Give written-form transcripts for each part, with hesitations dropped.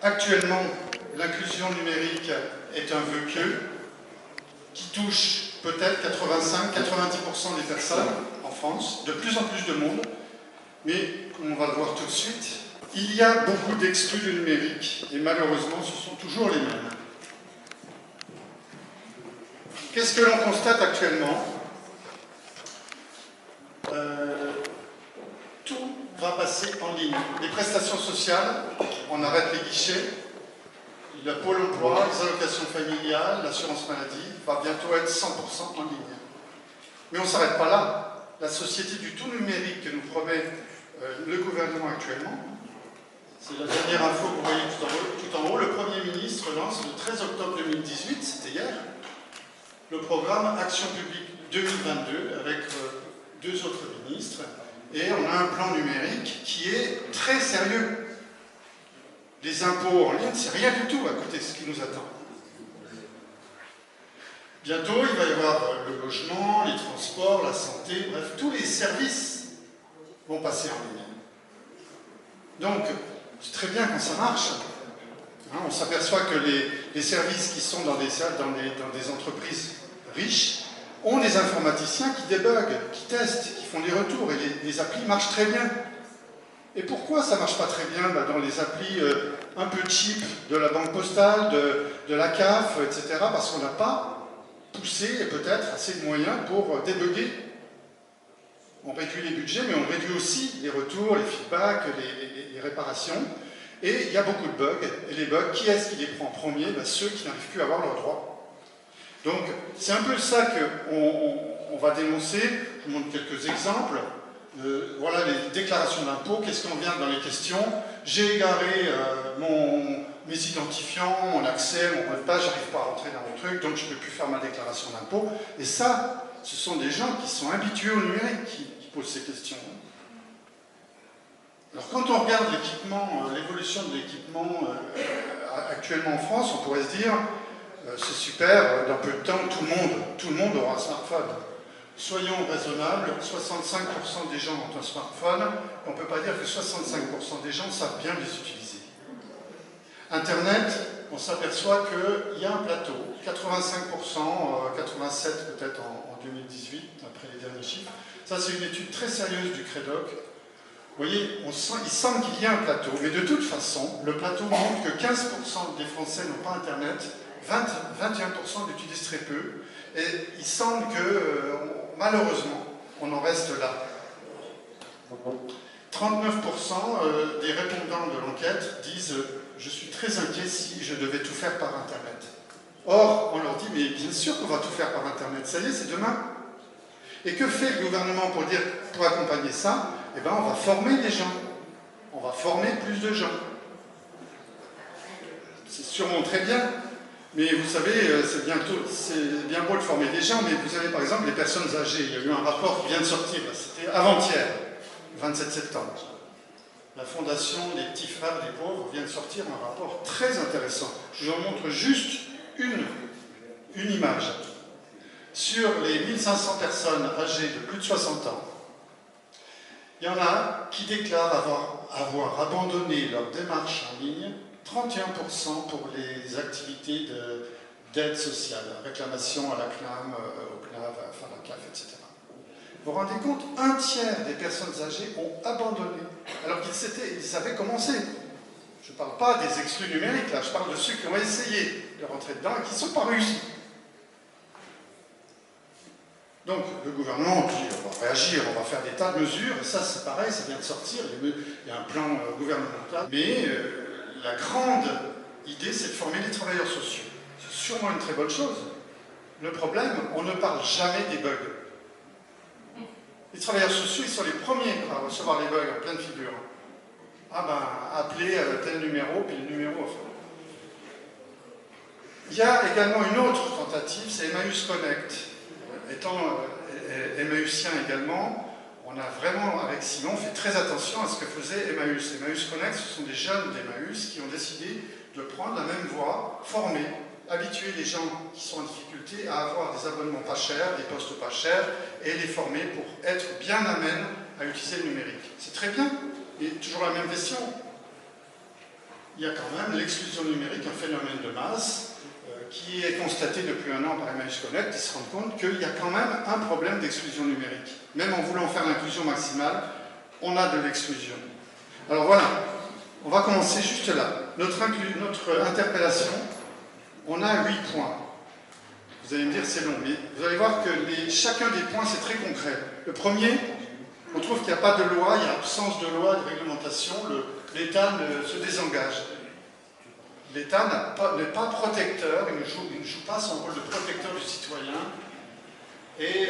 Actuellement, l'inclusion numérique est un vœu pieux qui touche peut-être 85-90% des personnes en France, de plus en plus de monde, mais on va le voir tout de suite, il y a beaucoup d'exclus du numérique et malheureusement ce sont toujours les mêmes. Qu'est-ce que l'on constate actuellement? Tout va passer en ligne. Les prestations sociales, on arrête les guichets, le pôle emploi, les allocations familiales, l'assurance maladie, va bientôt être 100% en ligne. Mais on ne s'arrête pas là. La société du tout numérique que nous promet le gouvernement actuellement, c'est la dernière info que vous voyez tout en haut, le Premier ministre lance le 13 octobre 2018, c'était hier, le programme Action publique 2022 avec deux autres ministres, et on a un plan numérique qui est très sérieux. Les impôts en ligne, c'est rien du tout à côté de ce qui nous attend. Bientôt, il va y avoir le logement, les transports, la santé, bref, tous les services vont passer en ligne. Donc, c'est très bien quand ça marche. Hein, on s'aperçoit que les services qui sont dans des entreprises riches ont des informaticiens qui débuguent, qui testent, qui font des retours, et les applis marchent très bien. Et pourquoi ça ne marche pas très bien dans les applis un peu cheap de la banque postale, de la CAF, etc. Parce qu'on n'a pas poussé peut-être assez de moyens pour débugger. On réduit les budgets, mais on réduit aussi les retours, les feedbacks, les réparations. Et il y a beaucoup de bugs. Et les bugs, qui est-ce qui les prend en premier? Ceux qui n'arrivent plus à avoir leurs droits. Donc, c'est un peu ça qu'on va dénoncer. Je vous montre quelques exemples. Voilà les déclarations d'impôts. Qu'est-ce qu'on vient dans les questions? J'ai égaré mes identifiants, mon accès, mon mot de passe, j'arrive pas à rentrer dans mon truc, donc je ne peux plus faire ma déclaration d'impôt. Et ça, ce sont des gens qui sont habitués au numérique qui posent ces questions. Alors quand on regarde l'équipement, l'évolution de l'équipement actuellement en France, on pourrait se dire c'est super, dans peu de temps, tout le monde aura un smartphone. Soyons raisonnables, 65% des gens ont un smartphone, on ne peut pas dire que 65% des gens savent bien les utiliser. Internet, on s'aperçoit qu'il y a un plateau, 85%, 87% peut-être en 2018, après les derniers chiffres. Ça, c'est une étude très sérieuse du CREDOC. Vous voyez, il semble qu'il y ait un plateau, mais de toute façon, le plateau montre que 15% des Français n'ont pas Internet, 21% l'utilisent très peu, et il semble que, malheureusement, on en reste là. 39% des répondants de l'enquête disent « Je suis très inquiet si je devais tout faire par Internet ». Or, on leur dit « Mais bien sûr qu'on va tout faire par Internet, ça y est, c'est demain ». Et que fait le gouvernement pour accompagner ça? Eh bien, on va former les gens. On va former plus de gens. C'est sûrement très bien, mais vous savez, c'est bien beau de former des gens, mais vous avez par exemple les personnes âgées. Il y a eu un rapport qui vient de sortir, c'était avant-hier, 27 septembre. La Fondation des petits frères des pauvres vient de sortir un rapport très intéressant. Je vous en montre juste une image. Sur les 1500 personnes âgées de plus de 60 ans, il y en a qui déclarent avoir abandonné leur démarche en ligne, 31% pour les activités d'aide sociale, réclamation à la CNAM, au CNAV, enfin la CAF, etc. Vous vous rendez compte, un tiers des personnes âgées ont abandonné, alors qu'ils avaient commencé. Je ne parle pas des exclus numériques, là, je parle de ceux qui ont essayé de rentrer dedans et qui ne sont pas réussis. Donc, le gouvernement dit on va réagir, on va faire des tas de mesures, et ça c'est pareil, ça vient de sortir, il y a un plan gouvernemental. Mais la grande idée, c'est de former les travailleurs sociaux. C'est sûrement une très bonne chose. Le problème, on ne parle jamais des bugs. Les travailleurs sociaux, ils sont les premiers à recevoir les bugs en pleine figure. Ah ben, appelez tel numéro, puis le numéro... Enfin. Il y a également une autre tentative, c'est Emmaüs Connect. Étant Emmaüsien également, on a vraiment, avec Simon, fait très attention à ce que faisait Emmaüs. Emmaüs Connect, ce sont des jeunes d'Emmaüs qui ont décidé de prendre la même voie, former, habituer les gens qui sont en difficulté à avoir des abonnements pas chers, des postes pas chers, et les former pour être bien amènes à utiliser le numérique. C'est très bien, et toujours la même question. il y a quand même l'exclusion numérique, un phénomène de masse, qui est constaté depuis un an par Emmaüs Connect, qui se rendent compte qu'il y a quand même un problème d'exclusion numérique. Même en voulant faire l'inclusion maximale, on a de l'exclusion. Alors voilà, on va commencer juste là. Notre interpellation, on a 8 points. Vous allez me dire c'est long, mais vous allez voir que chacun des points c'est très concret. Le premier, on trouve qu'il n'y a pas de loi, il y a absence de loi, de réglementation, l'État se désengage. L'État n'est pas protecteur, il ne joue pas son rôle de protecteur du citoyen, et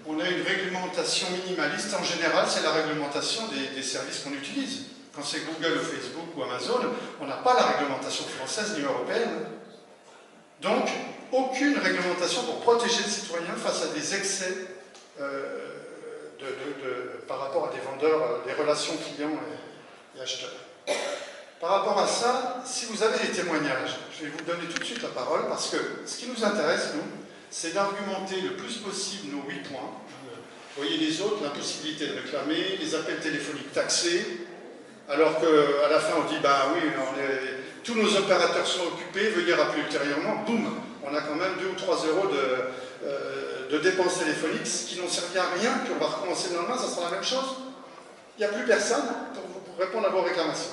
on a une réglementation minimaliste. En général, c'est la réglementation des services qu'on utilise. Quand c'est Google, Facebook ou Amazon, on n'a pas la réglementation française ni européenne. Donc, aucune réglementation pour protéger le citoyen face à des excès par rapport à des vendeurs, des relations clients et acheteurs. Par rapport à ça, si vous avez des témoignages, je vais vous donner tout de suite la parole, parce que ce qui nous intéresse, nous, c'est d'argumenter le plus possible nos 8 points. Vous voyez les autres, l'impossibilité de réclamer, les appels téléphoniques taxés, alors qu'à la fin on dit, bah oui, tous nos opérateurs sont occupés, veuillez rappeler ultérieurement, boum, on a quand même 2 ou 3 euros de dépenses téléphoniques qui n'ont servi à rien, puis on va recommencer le lendemain, ça sera la même chose. Il n'y a plus personne pour répondre à vos réclamations.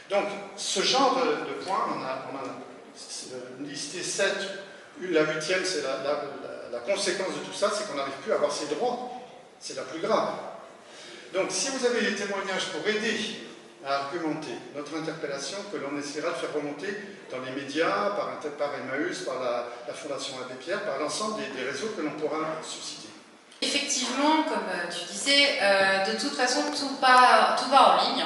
Donc, ce genre de points, on a listé 7. La 8e, c'est la conséquence de tout ça, c'est qu'on n'arrive plus à avoir ses droits. C'est la plus grave. Donc, si vous avez des témoignages pour aider à argumenter notre interpellation, que l'on essaiera de faire remonter dans les médias, par Emmaüs, par la Fondation Abbé Pierre, par l'ensemble des réseaux que l'on pourra susciter. Effectivement, comme tu disais, de toute façon, tout va en ligne.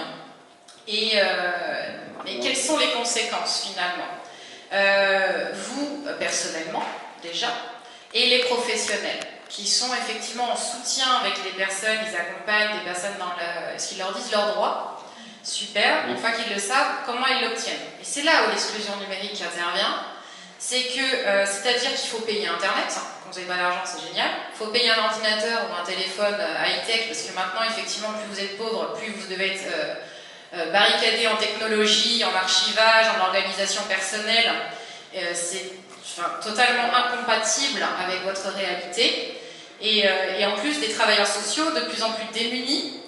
Mais quelles sont les conséquences finalement vous, personnellement, déjà, et les professionnels, qui sont effectivement en soutien avec les personnes, ils accompagnent des personnes dans ce qu'ils leur disent leurs droits. Super, une fois qu'ils le savent, comment ils l'obtiennent. Et c'est là où l'exclusion numérique intervient. C'est-à-dire qu'il faut payer Internet. Quand vous n'avez pas d'argent, c'est génial. Il faut payer un ordinateur ou un téléphone high-tech, parce que maintenant, effectivement, plus vous êtes pauvre, plus vous devez être barricadé en technologie, en archivage, en organisation personnelle. C'est totalement incompatible avec votre réalité. Et en plus, des travailleurs sociaux de plus en plus démunis,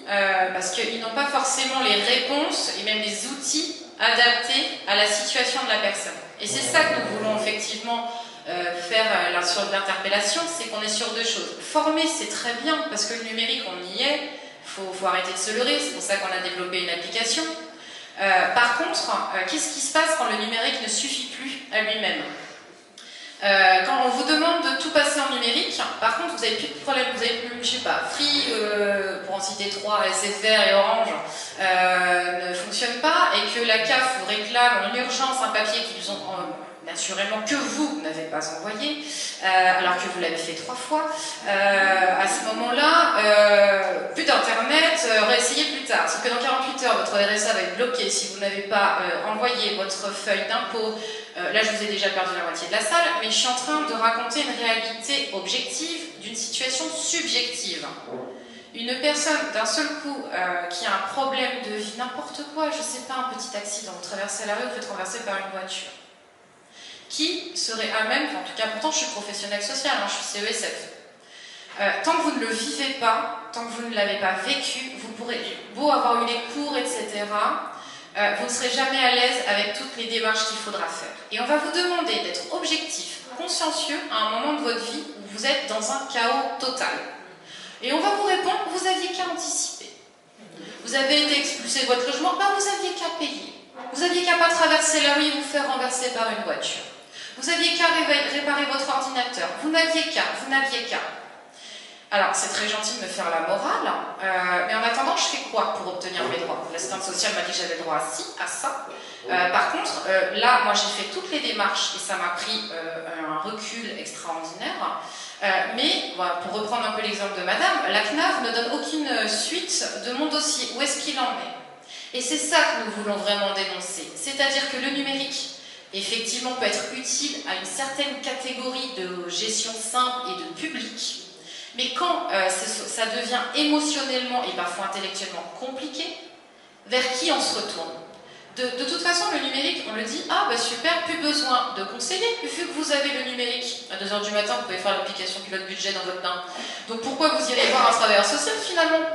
parce qu'ils n'ont pas forcément les réponses et même les outils adaptés à la situation de la personne. Et c'est ça que nous voulons effectivement faire sur l'interpellation, c'est qu'on est sur 2 choses. Former, c'est très bien, parce que le numérique, on y est, il faut arrêter de se leurrer, c'est pour ça qu'on a développé une application. Par contre, qu'est-ce qui se passe quand le numérique ne suffit plus à lui-même ? Quand on vous demande de tout passer en numérique, par contre, vous n'avez plus de problème, vous avez plus, je sais pas, Free, pour en citer 3, SFR et Orange, ne fonctionnent pas, et que la CAF vous réclame en urgence un papier qu'ils ont naturellement que vous n'avez pas envoyé, alors que vous l'avez fait 3 fois. À ce moment-là, plus d'internet, réessayez plus tard. Sauf que dans 48 heures, votre RSA va être bloqué si vous n'avez pas envoyé votre feuille d'impôt. Là, je vous ai déjà perdu la moitié de la salle, mais je suis en train de raconter une réalité objective d'une situation subjective. Une personne, d'un seul coup, qui a un problème de vie, n'importe quoi, je sais pas, un petit accident, vous traversez la rue, vous faites renverser par une voiture, qui serait à même, en tout cas, pourtant je suis professionnelle sociale, je suis CESF, tant que vous ne le vivez pas, tant que vous ne l'avez pas vécu, vous pourrez beau avoir eu les cours, etc., vous ne serez jamais à l'aise avec toutes les démarches qu'il faudra faire. Et on va vous demander d'être objectif, consciencieux à un moment de votre vie où vous êtes dans un chaos total. Et on va vous répondre, vous aviez qu'à anticiper. Vous avez été expulsé de votre logement, vous aviez qu'à payer. Vous aviez qu'à pas traverser la rue et vous faire renverser par une voiture. Vous aviez qu'à réparer votre ordinateur. Vous n'aviez qu'à. Alors, c'est très gentil de me faire la morale, mais en attendant, je fais quoi pour obtenir mes droits? L'assistante sociale m'a dit que j'avais droit à ci, à ça. Par contre, là, moi, j'ai fait toutes les démarches et ça m'a pris un recul extraordinaire. Mais, voilà, pour reprendre un peu l'exemple de madame, la CNAV ne donne aucune suite de mon dossier. Où est-ce qu'il en est? Et c'est ça que nous voulons vraiment dénoncer. C'est-à-dire que le numérique, effectivement, peut être utile à une certaine catégorie de gestion simple et de public. Mais quand ça devient émotionnellement et parfois intellectuellement compliqué, vers qui on se retourne? De toute façon, le numérique, on le dit, ah bah super, plus besoin de conseiller, vu que vous avez le numérique. À 2 h du matin, vous pouvez faire l'application pilote budget dans votre bain. Donc pourquoi vous irez voir un travailleur social finalement?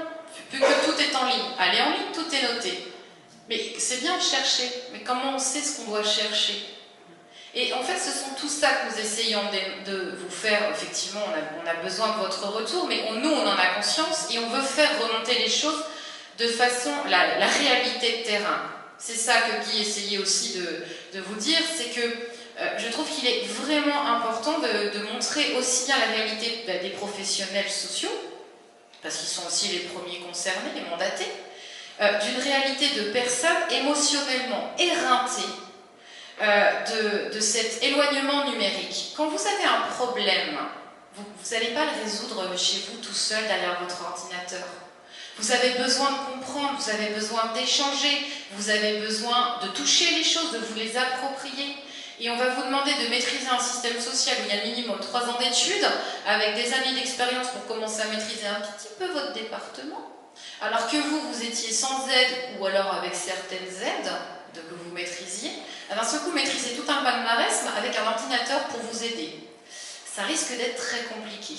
Vu que tout est en ligne. Allez en ligne, tout est noté. Mais c'est bien de chercher, mais comment on sait ce qu'on doit chercher? Et en fait, ce sont tout ça que nous essayons de vous faire. Effectivement, on a besoin de votre retour, mais nous, on en a conscience et on veut faire remonter les choses de façon, la réalité de terrain. C'est ça que Guy essayait aussi de vous dire, c'est que je trouve qu'il est vraiment important de montrer aussi bien la réalité des professionnels sociaux, parce qu'ils sont aussi les premiers concernés, les mandatés, d'une réalité de personnes émotionnellement éreintées, de cet éloignement numérique. Quand vous avez un problème, vous n'allez pas le résoudre chez vous tout seul derrière votre ordinateur. Vous avez besoin de comprendre, vous avez besoin d'échanger, vous avez besoin de toucher les choses, de vous les approprier. Et on va vous demander de maîtriser un système social où il y a minimum 3 ans d'études, avec des années d'expérience pour commencer à maîtriser un petit peu votre département. Alors que vous étiez sans aide, ou alors avec certaines aides que vous maîtrisiez, d'un seul coup, maîtriser tout un palmarès avec un ordinateur pour vous aider. Ça risque d'être très compliqué.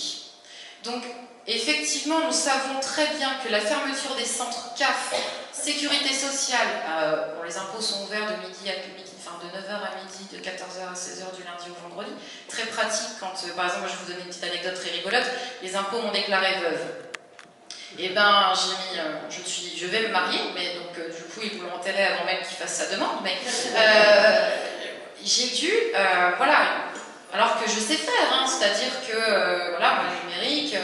Donc, effectivement, nous savons très bien que la fermeture des centres CAF, sécurité sociale, les impôts sont ouverts de midi à midi, enfin de 9h à midi, de 14h à 16h du lundi au vendredi. Très pratique quand, par exemple, je vais vous donner une petite anecdote très rigolote, les impôts m'ont déclaré veuve. Et ben, j'ai mis, je vais me marier, mais donc du coup, ils voulaient enterrer avant même qu'il fasse sa demande, mais j'ai dû, voilà, alors que je sais faire, hein, c'est-à-dire que, voilà, moi, le numérique,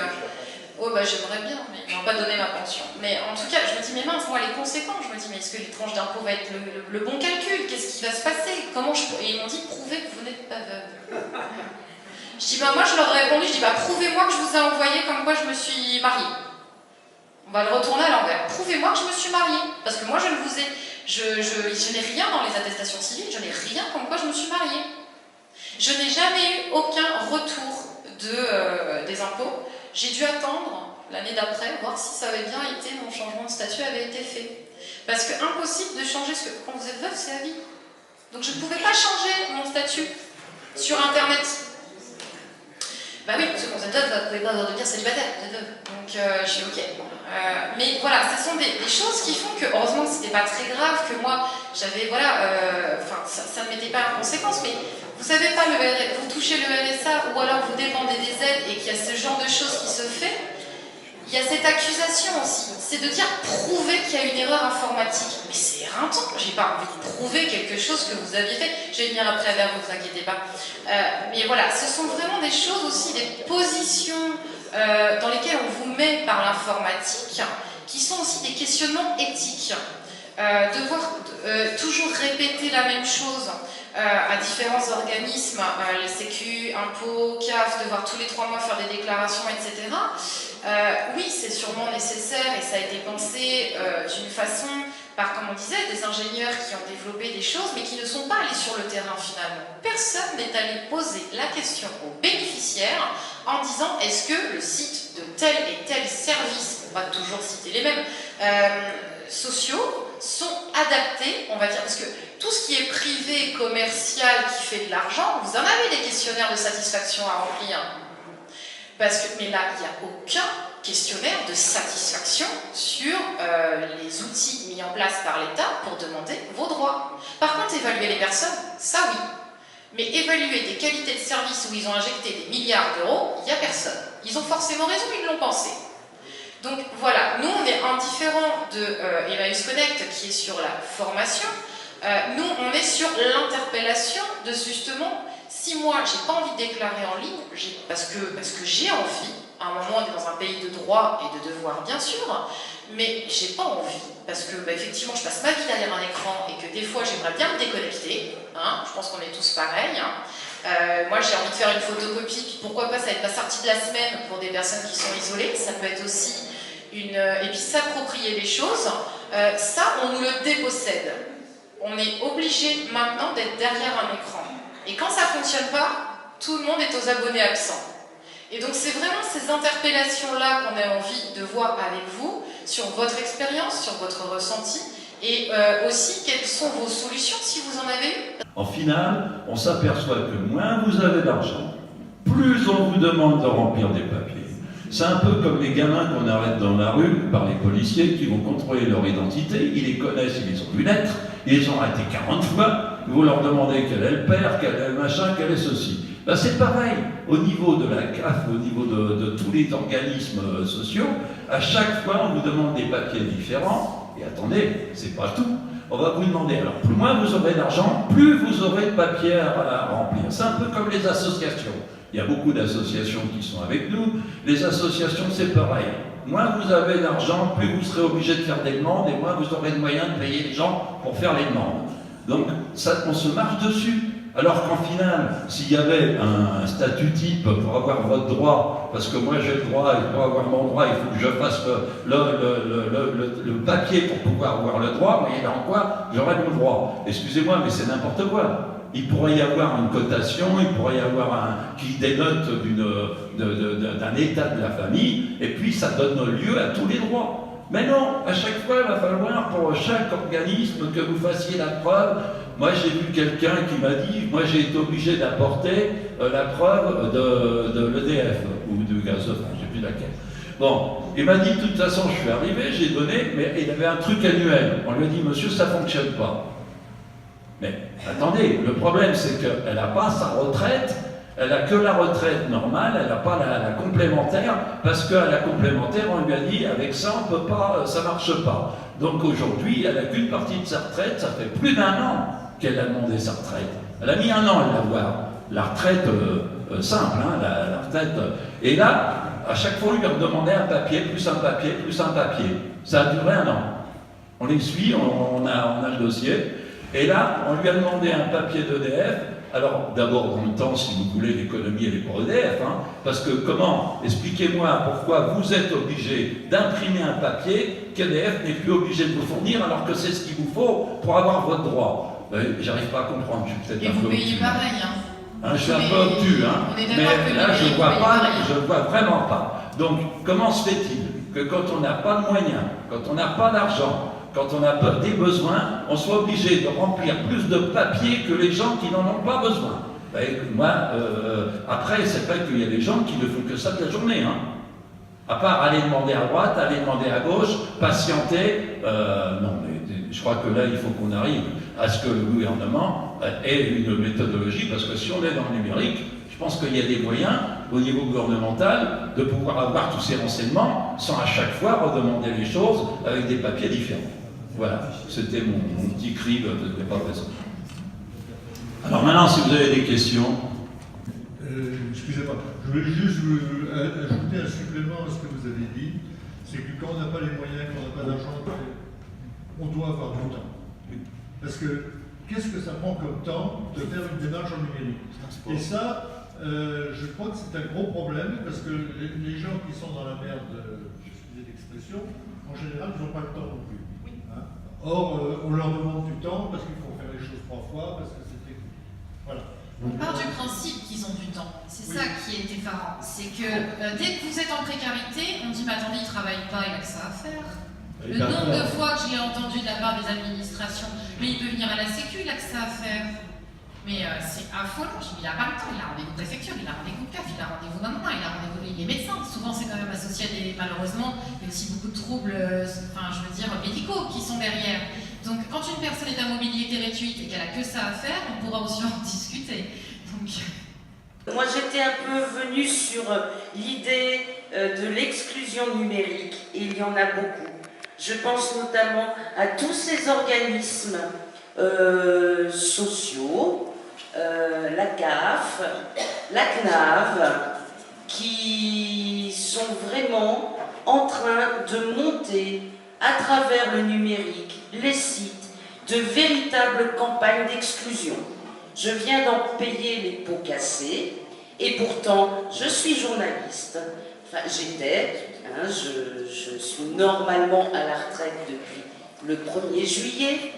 oh bah j'aimerais bien, mais ils m'ont pas donné ma pension. Mais en tout cas, je me dis, mais mince, moi, les conséquences, je me dis, mais est-ce que les tranches d'impôt va être le bon calcul? Qu'est-ce qui va se passer? Comment je... Et ils m'ont dit, prouvez que vous n'êtes pas veuve. Je dis, bah moi, je leur ai répondu, je dis, bah prouvez-moi que je vous ai envoyé comme quoi je me suis mariée. On va le retourner à l'envers. Prouvez-moi que je me suis mariée. Parce que moi, je ne vous ai... Je n'ai rien dans les attestations civiles, je n'ai rien comme quoi je me suis mariée. Je n'ai jamais eu aucun retour des impôts. J'ai dû attendre l'année d'après, voir si ça avait bien été, mon changement de statut avait été fait. Parce que impossible de changer, ce que quand vous êtes veuve, c'est à vie. Donc je ne pouvais pas changer mon statut sur Internet. Bah oui, parce que quand vous êtes veuve, vous ne pouvez pas devenir célibataire, vous êtes veuve. Donc je suis ok. Mais voilà, ce sont des choses qui font que, heureusement que c'était pas très grave, que moi, j'avais, voilà, ça ne mettait pas en conséquence, mais vous savez pas, vous touchez le RSA, ou alors vous dépendez des aides, et qu'il y a ce genre de choses qui se fait, il y a cette accusation aussi, c'est de dire, prouver qu'il y a une erreur informatique. Mais c'est éreintant, j'ai pas envie de prouver quelque chose que vous aviez fait, je vais venir après vers vous, ne vous inquiétez pas. Mais voilà, ce sont vraiment des choses aussi, des positions dans lesquelles on vous met par l'informatique, qui sont aussi des questionnements éthiques. Devoir toujours répéter la même chose à différents organismes, les sécu, impôts, CAF, devoir tous les 3 mois faire des déclarations, etc. Oui, c'est sûrement nécessaire et ça a été pensé d'une façon par, comme on disait, des ingénieurs qui ont développé des choses mais qui ne sont pas allés sur le terrain finalement. Personne n'est allé poser la question aux bénéficiaires en disant est-ce que le site de tel et tel service, on va toujours citer les mêmes, sociaux, sont adaptés, on va dire, parce que tout ce qui est privé, commercial, qui fait de l'argent, vous en avez des questionnaires de satisfaction à remplir. Mais là, il n'y a aucun questionnaire de satisfaction sur les outils mis en place par l'État pour demander vos droits. Par contre, évaluer les personnes, ça oui. Mais évaluer des qualités de service où ils ont injecté des milliards d'euros, il n'y a personne. Ils ont forcément raison, ils l'ont pensé. Donc voilà, nous on est indifférent de Emmaüs Connect qui est sur la formation. Nous on est sur l'interpellation de justement, si moi j'ai pas envie de déclarer en ligne, parce que j'ai envie, à un moment on est dans un pays de droit et de devoir bien sûr, mais j'ai pas envie, parce que effectivement je passe ma vie derrière un écran et que des fois j'aimerais bien me déconnecter, hein, je pense qu'on est tous pareils. Moi j'ai envie de faire une photocopie, puis pourquoi pas ça va être ma sortie de la semaine pour des personnes qui sont isolées, ça peut être aussi et puis s'approprier les choses, ça on nous le dépossède. On est obligé maintenant d'être derrière un écran. Et quand ça ne fonctionne pas, tout le monde est aux abonnés absents. Et donc c'est vraiment ces interpellations-là qu'on a envie de voir avec vous, sur votre expérience, sur votre ressenti, Et aussi, quelles sont vos solutions, si vous en avez eu? En finale, on s'aperçoit que moins vous avez d'argent, plus on vous demande de remplir des papiers. C'est un peu comme les gamins qu'on arrête dans la rue par les policiers qui vont contrôler leur identité, ils les connaissent, ils les ont vu naître, ils les ont arrêtés 40 fois, vous leur demandez quel est le père, quel est le machin, quel est ceci. Ben c'est pareil, au niveau de la CAF, au niveau de tous les organismes sociaux, à chaque fois on vous demande des papiers différents, et attendez, c'est pas tout. On va vous demander, alors plus moins vous aurez d'argent, plus vous aurez de papiers à remplir. C'est un peu comme les associations. Il y a beaucoup d'associations qui sont avec nous. Les associations, c'est pareil. Moins vous avez d'argent, plus vous serez obligé de faire des demandes, et moins vous aurez de moyens de payer les gens pour faire les demandes. Donc, ça, on se marche dessus. Alors qu'en final, s'il y avait un statut type pour avoir votre droit, parce que moi j'ai le droit, et pour avoir mon droit, il faut que je fasse le papier pour pouvoir avoir le droit, mais en quoi j'aurais mon droit? Excusez-moi, mais c'est n'importe quoi. Il pourrait y avoir une cotation, il pourrait y avoir qui dénote d'un état de la famille, et puis ça donne lieu à tous les droits. Mais non, à chaque fois, il va falloir, pour chaque organisme, que vous fassiez la preuve. Moi, j'ai vu quelqu'un qui m'a dit, moi j'ai été obligé d'apporter la preuve de l'EDF, ou de Gazoph, je ne sais plus laquelle. Bon, il m'a dit, de toute façon, je suis arrivé, j'ai donné, mais il avait un truc annuel. On lui a dit, monsieur, ça ne fonctionne pas. Mais attendez, le problème c'est qu'elle n'a pas sa retraite, elle n'a que la retraite normale, elle n'a pas la complémentaire, parce qu'à la complémentaire, on lui a dit, avec ça, on peut pas, ça ne marche pas. Donc aujourd'hui, elle n'a qu'une partie de sa retraite, ça fait plus d'1 an qu'elle a demandé sa retraite. Elle a mis 1 an à l'avoir. La retraite simple, hein, la retraite. Et là, à chaque fois, on lui a demandé un papier, plus un papier, plus un papier. Ça a duré 1 an. On les suit, on a le dossier. Et là, on lui a demandé un papier d'EDF. Alors, d'abord, dans le temps, si vous voulez, l'économie, elle est pour EDF. Hein, parce que comment, expliquez-moi pourquoi vous êtes obligé d'imprimer un papier qu'EDF n'est plus obligé de vous fournir alors que c'est ce qu'il vous faut pour avoir votre droit. J'arrive pas à comprendre, je suis peut-être un peu obtus. Et vous payez pareil, hein. Je suis un peu obtus, hein. Mais là, je ne vois vraiment pas. Donc, comment se fait-il que quand on n'a pas de moyens, quand on n'a pas d'argent, quand on a des besoins, on soit obligé de remplir plus de papiers que les gens qui n'en ont pas besoin? Moi, après, c'est vrai qu'il y a des gens qui ne font que ça de la journée, hein. À part aller demander à droite, aller demander à gauche, patienter, non, mais je crois que là, il faut qu'on arrive à ce que le gouvernement ait une méthodologie, parce que si on est dans le numérique, je pense qu'il y a des moyens, au niveau gouvernemental, de pouvoir avoir tous ces renseignements sans à chaque fois redemander les choses avec des papiers différents. Voilà, c'était mon petit cri de départ présent. Alors maintenant, si vous avez des questions... Excusez-moi, je voulais juste ajouter un supplément à ce que vous avez dit, c'est que quand on n'a pas les moyens, quand on n'a pas d'argent, on doit avoir du temps. Parce que qu'est-ce que ça prend comme temps de faire une démarche en numérique? Et ça, je crois que c'est un gros problème, parce que les gens qui sont dans la merde, excusez l'expression, en général, ils n'ont pas le temps non plus. Hein? Or, on leur demande du temps parce qu'il faut faire les choses 3 fois, parce que c'est technique. Voilà. On part du principe qu'ils ont du temps. C'est ça qui est effarant. C'est que dès que vous êtes en précarité, on dit mais attendez, il ne travaille pas, il a que ça à faire. Le nombre de fois que je l'ai entendu de la part des administrations, mais il peut venir à la Sécu, il a que ça à faire. Mais c'est affolant. Je dis, il n'a pas le temps, il a rendez-vous préfecture, il a rendez-vous CAF, il a rendez-vous maman, il a rendez-vous, il est médecin. Souvent c'est quand même associé à des, malheureusement, il y a aussi beaucoup de troubles, médicaux qui sont derrière. Donc quand une personne est à mobilité réduite et qu'elle a que ça à faire, on pourra aussi en discuter. Donc... Moi j'étais un peu venue sur l'idée de l'exclusion numérique, et il y en a beaucoup. Je pense notamment à tous ces organismes sociaux, la CAF, la CNAV, qui sont vraiment en train de monter à travers le numérique, les sites, de véritables campagnes d'exclusion. Je viens d'en payer les pots cassés, et pourtant je suis journaliste, enfin j'étais, hein, je suis normalement à la retraite depuis le 1er juillet,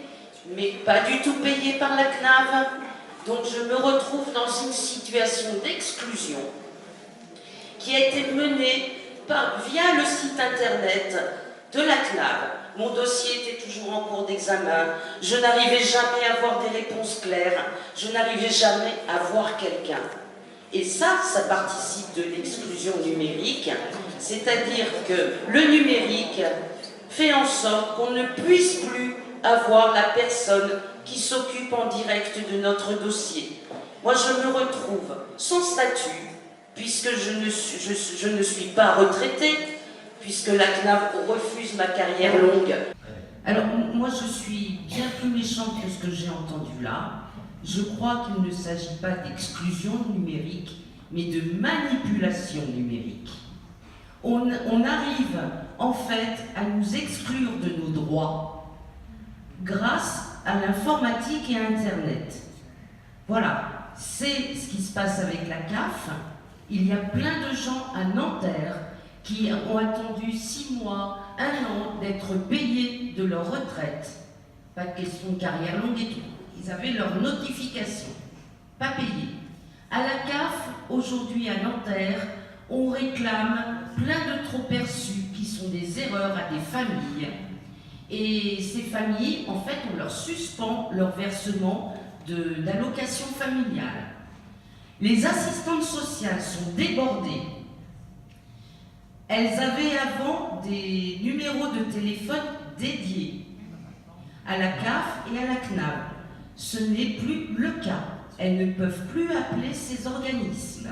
mais pas du tout payée par la CNAV. Donc je me retrouve dans une situation d'exclusion qui a été menée via le site internet de la CNAV, mon dossier était toujours en cours d'examen, je n'arrivais jamais à avoir des réponses claires, je n'arrivais jamais à voir quelqu'un. Et ça participe de l'exclusion numérique, c'est-à-dire que le numérique fait en sorte qu'on ne puisse plus avoir la personne qui s'occupe en direct de notre dossier. Moi, je me retrouve sans statut, puisque je ne suis pas retraitée, puisque la CNAV refuse ma carrière longue. Alors, moi, je suis bien plus méchante que ce que j'ai entendu là. Je crois qu'il ne s'agit pas d'exclusion numérique, mais de manipulation numérique. On arrive, en fait, à nous exclure de nos droits grâce à l'informatique et à Internet. Voilà, c'est ce qui se passe avec la CAF. Il y a plein de gens à Nanterre qui ont attendu 6 mois, 1 an d'être payés de leur retraite. Pas de question de carrière longue et tout. Ils avaient leur notification, pas payés. À la CAF, aujourd'hui à Nanterre, on réclame plein de trop-perçus qui sont des erreurs à des familles. Et ces familles, en fait, on leur suspend leur versement d'allocation familiale. Les assistantes sociales sont débordées. Elles avaient avant des numéros de téléphone dédiés à la CAF et à la CNAV. Ce n'est plus le cas. Elles ne peuvent plus appeler ces organismes.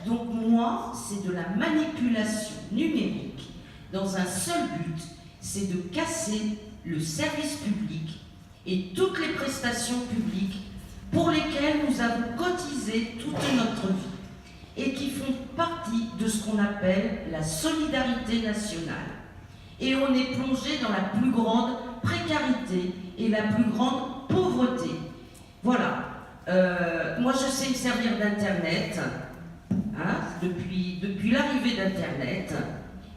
Donc moi, c'est de la manipulation numérique dans un seul but, c'est de casser le service public et toutes les prestations publiques pour lesquelles nous avons cotisé toute notre vie et qui font partie de ce qu'on appelle la solidarité nationale. Et on est plongé dans la plus grande précarité et la plus grande pauvreté. Voilà. Moi, je sais me servir d'Internet, hein, depuis l'arrivée d'Internet,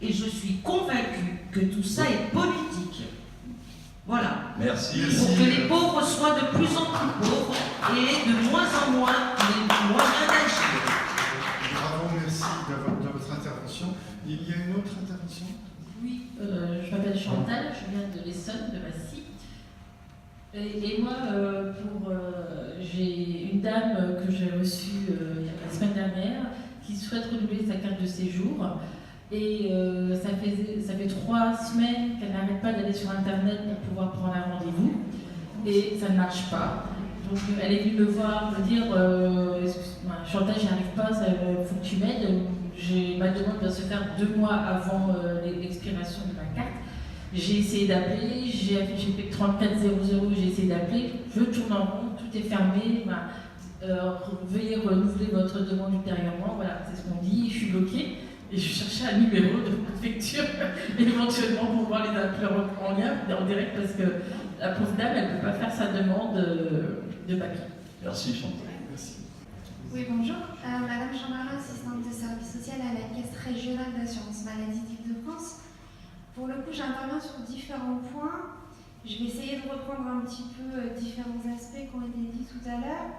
et je suis convaincue que tout ça est politique. Voilà. Merci. Pour que les pauvres soient de plus en plus pauvres et de moins en moins les moyens d'agir. Bravo, merci de votre intervention. Il y a une autre intervention? Oui, je m'appelle Chantal, je viens de l'Essonne, de Massy. Et moi, j'ai une dame que j'ai reçue la semaine dernière qui souhaite renouveler sa carte de séjour. Et ça fait 3 semaines qu'elle n'arrête pas d'aller sur Internet pour pouvoir prendre un rendez-vous. Et ça ne marche pas. Donc elle est venue me voir, me dire Chantal, j'y arrive pas, il faut que tu m'aides. Ma demande doit se faire 2 mois avant l'expiration de ma carte. J'ai essayé d'appeler, j'ai fait 3400, j'ai essayé d'appeler, je tourne en rond, tout est fermé. Veuillez renouveler votre demande ultérieurement. Voilà, c'est ce qu'on dit, je suis bloquée. Et je cherchais un numéro de préfecture, éventuellement pour pouvoir les appeler en lien, en direct, parce que la pauvre dame, elle ne peut pas faire sa demande de papier. Merci Chantal. Merci. Oui, bonjour. Madame Jean-Marie, assistante de service social à la Caisse régionale d'assurance maladie d'Île-de-France. Pour le coup, j'interviens sur différents points. Je vais essayer de reprendre un petit peu différents aspects qui ont été dits tout à l'heure.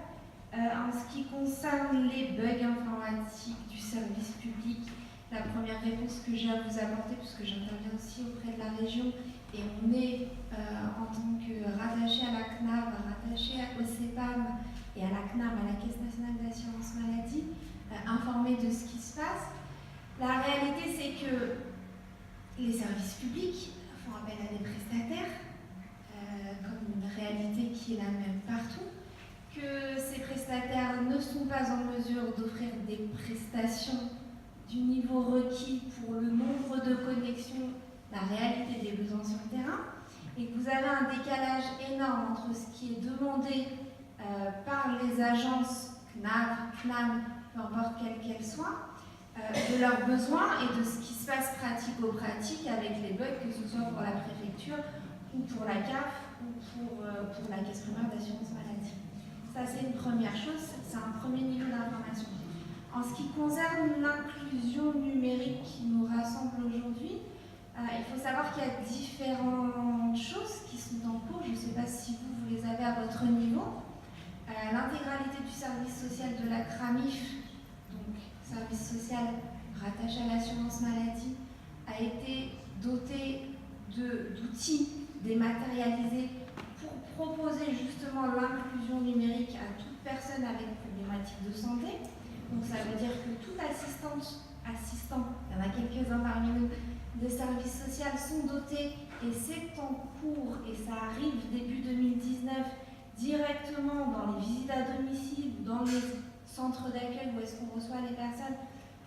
En ce qui concerne les bugs informatiques du service public, la première réponse que j'ai à vous apporter, puisque j'interviens aussi auprès de la région, et on est en tant que rattaché à la CNAV, rattaché au CEPAM et à la CNAM, à la Caisse nationale d'assurance maladie, informé de ce qui se passe. La réalité, c'est que les services publics font appel à des prestataires, comme une réalité qui est la même partout, que ces prestataires ne sont pas en mesure d'offrir des prestations du niveau requis pour le nombre de connexions, la réalité des besoins sur le terrain, et que vous avez un décalage énorme entre ce qui est demandé par les agences CNAV, CNAM, peu importe quelles qu'elles soient, de leurs besoins et de ce qui se passe pratico-pratique avec les bugs, que ce soit pour la préfecture ou pour la CAF ou pour la caisse primaire d'assurance maladie. Ça, c'est une première chose, c'est un premier niveau d'information. En ce qui concerne l'inclusion numérique qui nous rassemble aujourd'hui, il faut savoir qu'il y a différentes choses qui sont en cours. Je ne sais pas si vous les avez à votre niveau. L'intégralité du service social de la CRAMIF, donc service social rattaché à l'assurance maladie, a été dotée d'outils dématérialisés pour proposer justement l'inclusion numérique à toute personne avec problématique de santé. Donc ça veut dire que tout assistant, il y en a quelques-uns parmi nous, de services sociaux sont dotés et c'est en cours et ça arrive début 2019 directement dans les visites à domicile, dans les centres d'accueil où est-ce qu'on reçoit les personnes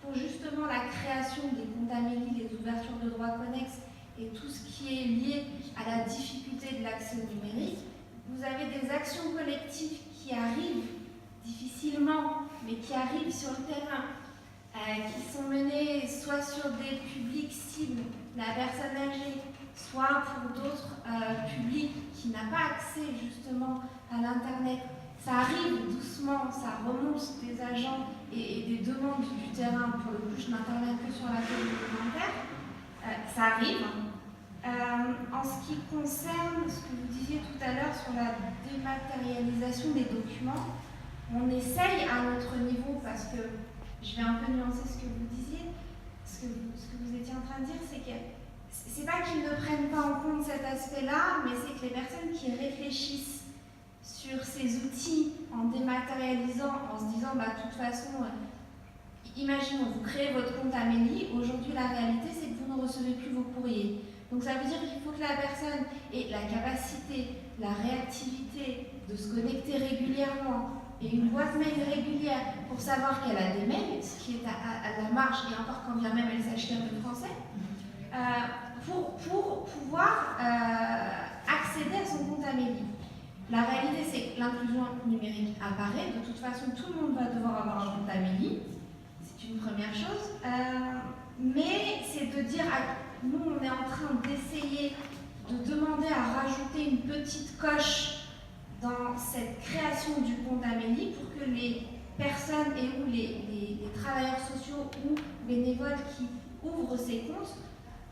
pour justement la création des comptes Amélie, les ouvertures de droits connexes et tout ce qui est lié à la difficulté de l'accès au numérique. Vous avez des actions collectives qui arrivent difficilement, mais qui arrivent sur le terrain, qui sont menées soit sur des publics cibles, la personne âgée, soit pour d'autres publics qui n'ont pas accès justement à l'Internet. Ça arrive doucement, ça remonte des agents et des demandes du terrain. Pour le coup, je n'interviens que sur la zone alimentaire. Ça arrive. En ce qui concerne ce que vous disiez tout à l'heure sur la dématérialisation des documents, on essaye à notre niveau, parce que je vais un peu nuancer ce que vous disiez, ce que vous étiez en train de dire, c'est que c'est pas qu'ils ne prennent pas en compte cet aspect-là, mais c'est que les personnes qui réfléchissent sur ces outils en dématérialisant, en se disant, de toute façon, imaginons, vous créez votre compte Amélie, aujourd'hui la réalité c'est que vous ne recevez plus vos courriers. Donc ça veut dire qu'il faut que la personne ait la capacité, la réactivité de se connecter régulièrement et une boîte mail régulière pour savoir qu'elle a des mails, ce qui est à la marge, et encore quand bien même elle sache un peu français, pour pouvoir accéder à son compte Amélie. La réalité, c'est que l'inclusion numérique apparaît. De toute façon, tout le monde va devoir avoir un compte Amélie. C'est une première chose. Mais c'est de dire, nous, on est en train d'essayer de demander à rajouter une petite coche dans cette création du compte Amélie pour que les personnes et ou les travailleurs sociaux ou bénévoles qui ouvrent ces comptes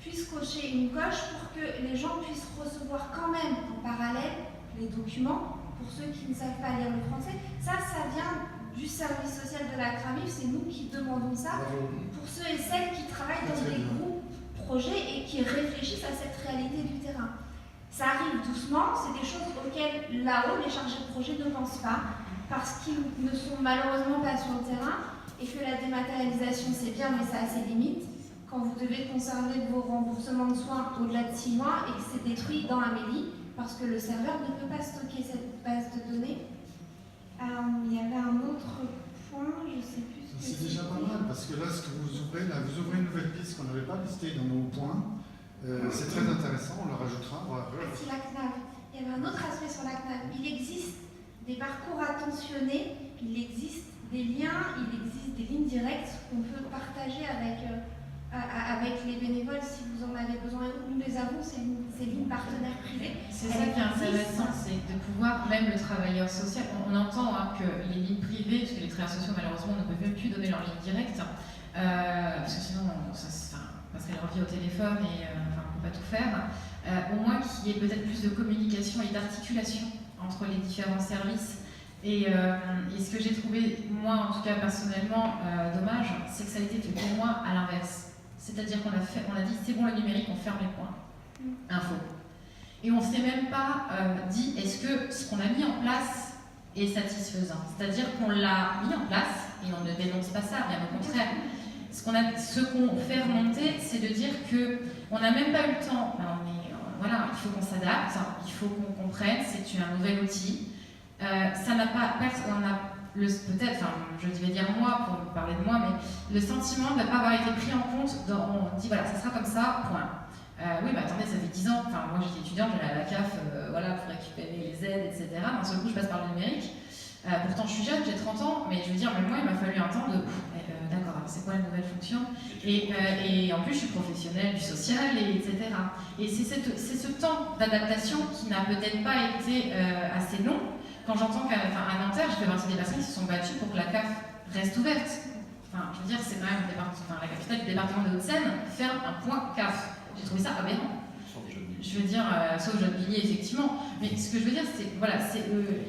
puissent cocher une coche pour que les gens puissent recevoir quand même en parallèle les documents. Pour ceux qui ne savent pas lire le français, ça vient du service social de la CRAMIF, c'est nous qui demandons ça pour ceux et celles qui travaillent dans des groupes projets et qui réfléchissent à cette réalité du terrain. Ça arrive doucement, c'est des choses auxquelles là-haut les chargés de projet ne pensent pas parce qu'ils ne sont malheureusement pas sur le terrain et que la dématérialisation c'est bien mais ça a ses limites. Quand vous devez conserver vos remboursements de soins au-delà de 6 mois et que c'est détruit dans Amélie parce que le serveur ne peut pas stocker cette base de données. Il y avait un autre point, je ne sais plus ce que c'est déjà pas mal, parce que là, ce que vous ouvrez une nouvelle piste qu'on n'avait pas listée dans nos points. C'est très intéressant, on le rajoutera. C'est la CNAV. Il y avait un autre aspect sur la CNAV. Il existe des parcours attentionnés, il existe des liens, il existe des lignes directes qu'on peut partager avec les bénévoles si vous en avez besoin. Nous les avons, ces lignes partenaires privées. C'est ça qui est intéressant, c'est de pouvoir, même le travailleur social, on entend que les lignes privées, parce que les travailleurs sociaux malheureusement ne peuvent même plus donner leur ligne directe, parce que sinon ça passerait leur vie au téléphone et on ne peut pas tout faire, au moins qu'il y ait peut-être plus de communication et d'articulation entre les différents services. Et ce que j'ai trouvé, moi en tout cas personnellement, dommage, c'est que ça a été fait pour moi à l'inverse. C'est-à-dire qu'on a dit c'est bon le numérique, on ferme les points. Info. Et on ne s'est même pas dit est-ce que ce qu'on a mis en place est satisfaisant. C'est-à-dire qu'on l'a mis en place et on ne dénonce pas ça, bien au contraire. Ce qu'on fait remonter, c'est de dire qu'on n'a même pas eu le temps. Voilà, il faut qu'on s'adapte, il faut qu'on comprenne, c'est un nouvel outil. Ça n'a pas, on a peut-être, je vais dire moi pour parler de moi, mais le sentiment de ne pas avoir été pris en compte. On dit voilà, ça sera comme ça, point. Oui, mais attendez, ça fait 10 ans. Moi j'étais étudiante, j'allais à la CAF, pour récupérer les aides, etc. D'un seul coup, je passe par le numérique. Pourtant, je suis jeune, j'ai 30 ans, mais je veux dire, même moi, il m'a fallu un temps de. D'accord, c'est quoi la nouvelle fonction et en plus, je suis professionnelle du social, etc. Et c'est ce temps d'adaptation qui n'a peut-être pas été assez long. Quand j'entends qu'à Nanterre, je fais partie des personnes qui se sont battues pour que la CAF reste ouverte. Je veux dire, c'est quand même la capitale du département de Haute-Seine ferme un point CAF. J'ai trouvé ça aberrant. Je veux dire, sauf Jeanne Villiers, effectivement. Mais ce que je veux dire, c'est voilà,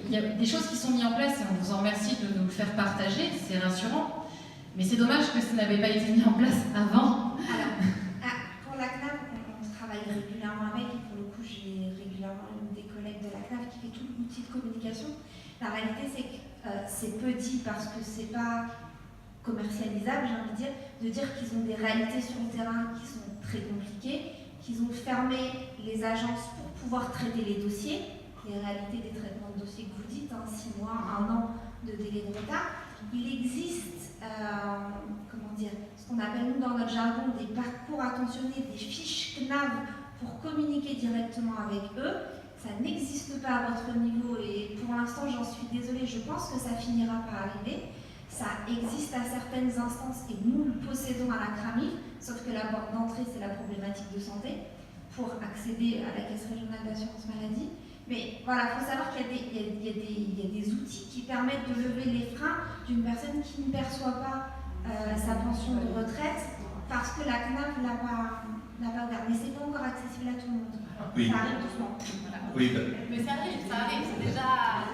il y a des choses qui sont mises en place et on vous en remercie de nous le faire partager, c'est rassurant. Mais c'est dommage que ça n'avait pas été mis en place avant. Alors, pour la CNAV, on travaille travaille régulièrement avec, et pour le coup j'ai régulièrement une des collègues de la CNAF qui fait tout l'outil de communication. La réalité c'est que c'est peu dit parce que c'est pas commercialisable, j'ai envie de dire qu'ils ont des réalités sur le terrain qui sont très compliquées, qu'ils ont fermé les agences pour pouvoir traiter les dossiers, les réalités des traitements de dossiers que vous dites, 6 mois, 1 an de délai de retard. Il existe, ce qu'on appelle nous dans notre jargon des parcours attentionnés, des fiches CNAV pour communiquer directement avec eux. Ça n'existe pas à votre niveau et pour l'instant j'en suis désolée, je pense que ça finira par arriver. Ça existe à certaines instances et nous le possédons à la CRAMIF, sauf que la porte d'entrée c'est la problématique de santé pour accéder à la Caisse régionale d'assurance maladie. Mais voilà, il faut savoir qu'il y a des outils qui permettent de lever les freins d'une personne qui ne perçoit pas sa pension de retraite parce que la CNAF n'a pas ouvert. Mais ce n'est pas encore accessible à tout le monde. Oui. Ça arrive doucement. Oui, Mais ça arrive, c'est déjà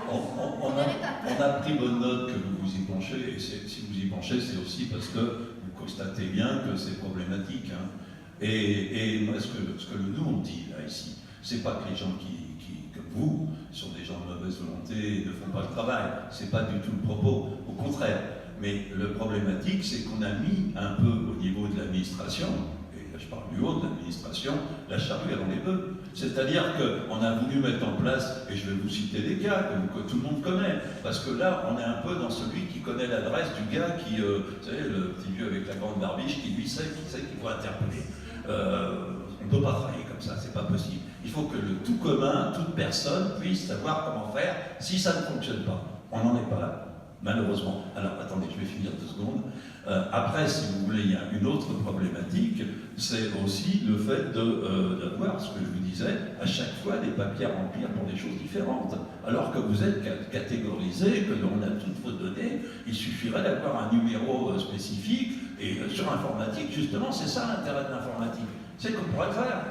on a pris bonne note que vous vous y penchez, et si vous y penchez, c'est aussi parce que vous constatez bien que c'est problématique. Et moi, ce que nous on dit là, ici, c'est pas que les gens qui comme vous, sont des gens de mauvaise volonté et ne font pas le travail. C'est pas du tout le propos, au contraire. Mais le problématique, c'est qu'on a mis un peu au niveau de l'administration, et là je parle du haut de l'administration, la charrue avant les bœufs. C'est-à-dire qu'on a voulu mettre en place, et je vais vous citer des cas que tout le monde connaît, parce que là, on est un peu dans celui qui connaît l'adresse du gars qui, vous savez, le petit vieux avec la grande barbiche, qui lui sait qu'il faut interpeller. On ne peut pas travailler comme ça, c'est pas possible. Il faut que le tout commun, toute personne puisse savoir comment faire si ça ne fonctionne pas. On n'en est pas là, malheureusement. Alors attendez, je vais finir 2 secondes. Après, si vous voulez, il y a une autre problématique, c'est aussi le fait d'avoir, ce que je vous disais, à chaque fois des papiers à remplir pour des choses différentes. Alors que vous êtes catégorisé, que l'on a toutes vos données, il suffirait d'avoir un numéro spécifique, et sur l'informatique, justement, c'est ça l'intérêt de l'informatique. C'est qu'on pourrait le faire,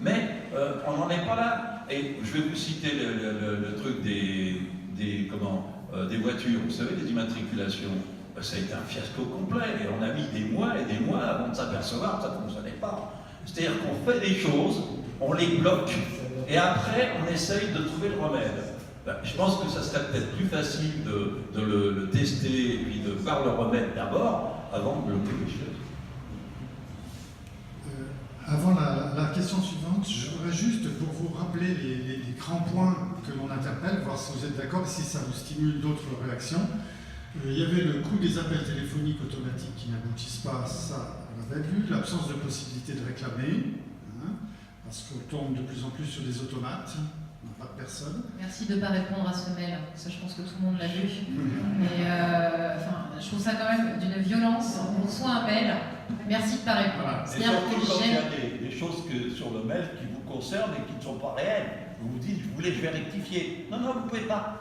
mais on n'en est pas là. Et je vais vous citer le truc des voitures, vous savez, des immatriculations. Ça a été un fiasco complet, et on a mis des mois et des mois avant de s'apercevoir que ça ne fonctionnait pas. C'est-à-dire qu'on fait des choses, on les bloque, et après on essaye de trouver le remède. Je pense que ça serait peut-être plus facile de le tester et puis de voir le remède d'abord, avant de bloquer les choses. Avant la question suivante, je voudrais juste, pour vous rappeler les grands points que l'on interpelle, voir si vous êtes d'accord, si ça vous stimule d'autres réactions. Il y avait le coût des appels téléphoniques automatiques qui n'aboutissent pas, ça on l'avait vu, l'absence de possibilité de réclamer, parce qu'on tombe de plus en plus sur des automates, on n'a pas de personne. Merci de ne pas répondre à ce mail, ça je pense que tout le monde l'a lu. Mais je trouve ça quand même d'une violence, on reçoit un mail, merci de ne pas répondre. Voilà. Et surtout quand il y a des choses sur le mail qui vous concernent et qui ne sont pas réelles, vous vous dites, je vais rectifier. Non, vous ne pouvez pas.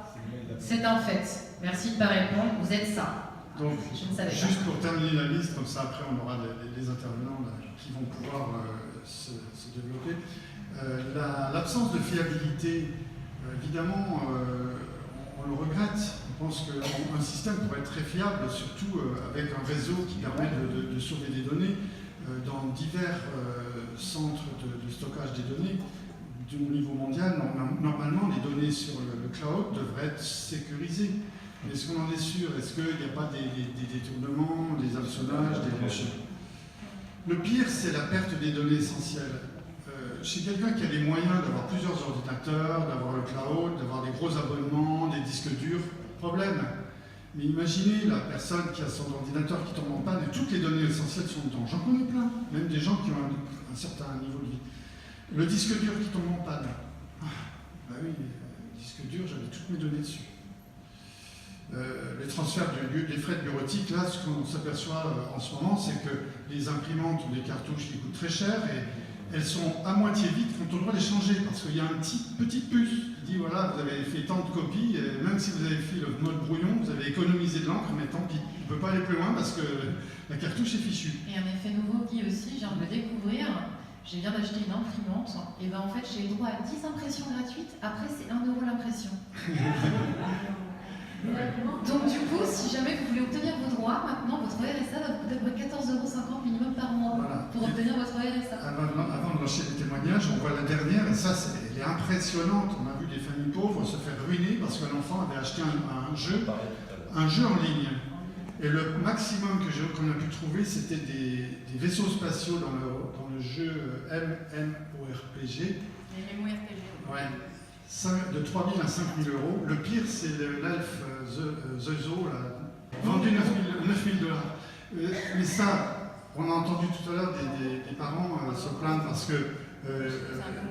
C'est un fait. Merci de ne pas répondre, vous êtes ça. Donc, je ne savais juste pas. pour terminer la liste, comme ça après on aura les intervenants là, qui vont pouvoir se développer. L'absence de fiabilité, évidemment, on le regrette. On pense qu'un système pourrait être très fiable, surtout avec un réseau qui permet de sauver des données dans divers centres de stockage des données. Au niveau mondial, normalement, les données sur le cloud devraient être sécurisées. Est-ce qu'on en est sûr? Est-ce qu'il n'y a pas des détournements, des hameçonnages, des branchements? Le pire, c'est la perte des données essentielles. Chez quelqu'un qui a les moyens d'avoir plusieurs ordinateurs, d'avoir le cloud, d'avoir des gros abonnements, des disques durs, problème. Mais imaginez la personne qui a son ordinateur qui tombe en panne et toutes les données essentielles sont dedans. J'en connais plein, même des gens qui ont un certain niveau de vie. Le disque dur qui tombe en panne. Bah oui, le disque dur, j'avais toutes mes données dessus. Les transferts des frais de bureautique, là, ce qu'on s'aperçoit en ce moment, c'est que les imprimantes ont des cartouches qui coûtent très cher et elles sont à moitié vides quand on doit les changer parce qu'il y a une petite puce qui dit voilà, vous avez fait tant de copies, et même si vous avez fait le mode brouillon, vous avez économisé de l'encre, mais tant pis, on ne peut pas aller plus loin parce que la cartouche est fichue. Et un effet nouveau qui aussi, je viens de le découvrir. Je viens d'acheter une imprimante, et ben en fait j'ai le droit à 10 impressions gratuites, après c'est 1 € l'impression. Donc du coup, si jamais vous voulez obtenir vos droits, maintenant votre RSA va vous coûter 14,50 € minimum par mois. Voilà. pour obtenir votre RSA. Avant de lâcher les témoignages, on voit la dernière, et ça, elle est impressionnante. On a vu des familles pauvres se faire ruiner parce qu'un enfant avait acheté un jeu en ligne. Et le maximum qu'on a pu trouver, c'était des vaisseaux spatiaux dans le jeu MMORPG. Ouais. De 3 000 à 5 000 euros. Le pire, c'est l'elfe The Zoo, vendu 9 000 $. Mais ça, on a entendu tout à l'heure des parents se plaindre parce que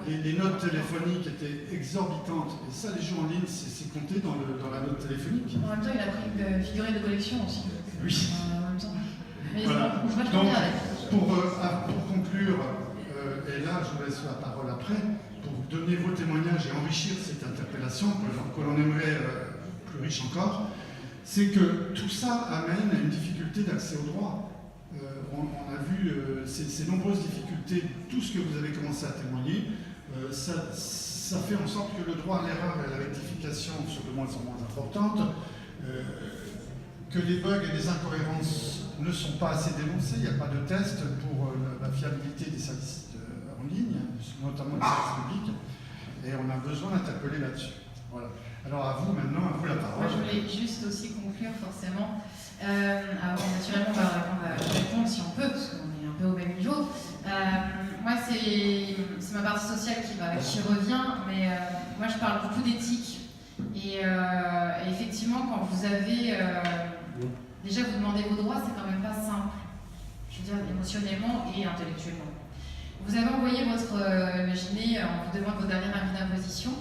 les notes téléphoniques étaient exorbitantes. Et ça, les jeux en ligne, c'est compté dans la note téléphonique. En même temps, il a pris une figurine de collection aussi. Oui. En même temps. Mais voilà. Donc, pour conclure, et là, je vous laisse la parole après, pour donner vos témoignages et enrichir cette interpellation que l'on aimerait plus riche encore, c'est que tout ça amène à une difficulté d'accès au droit. On a vu ces nombreuses difficultés, tout ce que vous avez commencé à témoigner, ça fait en sorte que le droit à l'erreur et à la rectification sont de moins en moins importantes, que les bugs et les incohérences ne sont pas assez dénoncés, il n'y a pas de test pour la fiabilité des services en ligne, notamment des services publics, et on a besoin d'interpeller là-dessus. Voilà. Alors à vous maintenant, à vous la parole. Moi, je voulais juste aussi conclure forcément. Naturellement, on va répondre si on peut, parce qu'on est un peu au même niveau. Moi, c'est ma partie sociale qui revient, mais moi, je parle beaucoup d'éthique. Et effectivement, quand vous avez... déjà, vous demandez vos droits, c'est quand même pas simple. Je veux dire, émotionnellement et intellectuellement. Vous avez envoyé imaginez, on vous demande vos derniers avis d'imposition.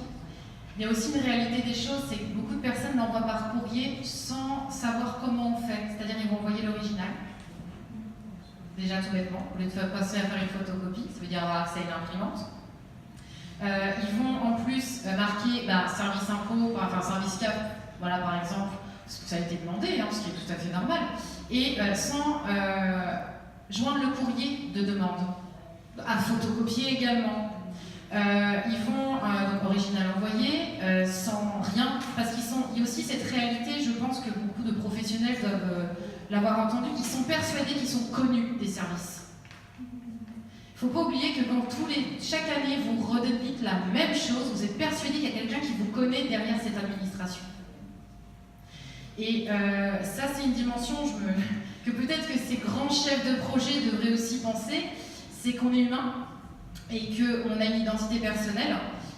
Il y a aussi une réalité des choses, c'est que beaucoup de personnes l'envoient par courrier sans savoir comment on fait. C'est-à-dire qu'ils vont envoyer l'original. Déjà tout bêtement, au lieu de passer à faire une photocopie, ça veut dire avoir accès à une imprimante. Ils vont en plus marquer service impôt, enfin service cap, voilà par exemple, parce que ça a été demandé, ce qui est tout à fait normal, et sans joindre le courrier de demande, à photocopier également. Ils vont donc original envoyé, sans rien, parce il y a aussi cette réalité, je pense que beaucoup de professionnels doivent l'avoir entendu, qui sont persuadés qu'ils sont connus des services. Il ne faut pas oublier que quand chaque année vous redites la même chose, vous êtes persuadé qu'il y a quelqu'un qui vous connaît derrière cette administration. Et ça, c'est une dimension que peut-être que ces grands chefs de projet devraient aussi penser, c'est qu'on est humain et qu'on a une identité personnelle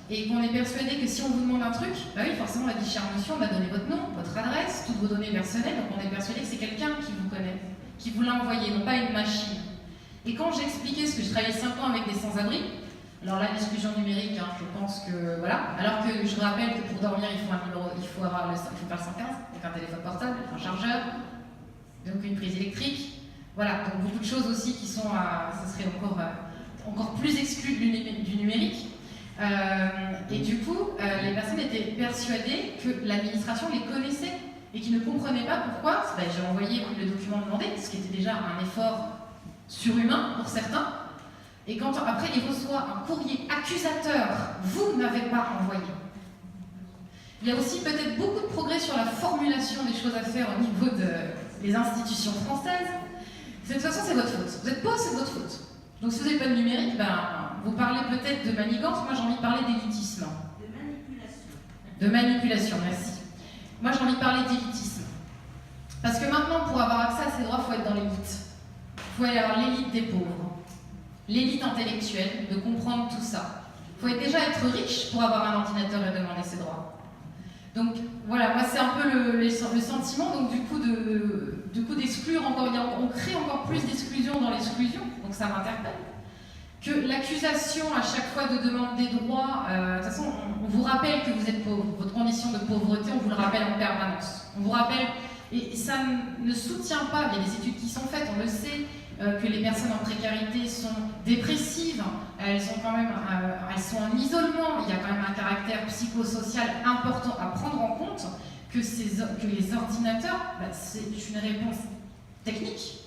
et qu'on est persuadé que si on vous demande un truc, oui, forcément, on a dit cher monsieur, on va donner votre nom, votre adresse, toutes vos données personnelles, donc on est persuadé que c'est quelqu'un qui vous connaît, qui vous l'a envoyé, non pas une machine. Et quand j'expliquais ce que je travaillais 5 ans avec des sans-abri, alors là, l'exclusion numérique, je pense que voilà. Alors que je rappelle que pour dormir, il faut faire le 115, avec un téléphone portable, un chargeur, donc une prise électrique. Voilà, donc beaucoup de choses aussi qui sont, ça serait encore plus exclues du numérique. Et du coup, les personnes étaient persuadées que l'administration les connaissait et qui ne comprenaient pas pourquoi. J'ai envoyé le document demandé, ce qui était déjà un effort surhumain pour certains. Et quand après il reçoit un courrier accusateur, vous n'avez pas envoyé. Il y a aussi peut-être beaucoup de progrès sur la formulation des choses à faire au niveau des institutions françaises. De toute façon, c'est votre faute. Vous êtes pauvre, c'est votre faute. Donc si vous n'avez pas de numérique, vous parlez peut-être de manigance. Moi, j'ai envie de parler d'élitisme. De manipulation. De manipulation, merci. Moi, j'ai envie de parler d'élitisme. Parce que maintenant, pour avoir accès à ces droits, il faut être dans l'élite. Il faut aller avoir l'élite des pauvres. L'élite intellectuelle, de comprendre tout ça. Il faut déjà être riche pour avoir un ordinateur et demander ses droits. Donc voilà, moi c'est un peu le sentiment, donc du coup d'exclure encore, on crée encore plus d'exclusion dans l'exclusion, donc ça m'interpelle. Que l'accusation à chaque fois de demande des droits, de toute façon on vous rappelle que vous êtes pauvre, votre condition de pauvreté, on vous le rappelle en permanence. On vous rappelle, et ça ne soutient pas, il y a des études qui sont faites, on le sait, que les personnes en précarité sont dépressives, elles sont en isolement, il y a quand même un caractère psychosocial important à prendre en compte, que les ordinateurs, c'est une réponse technique,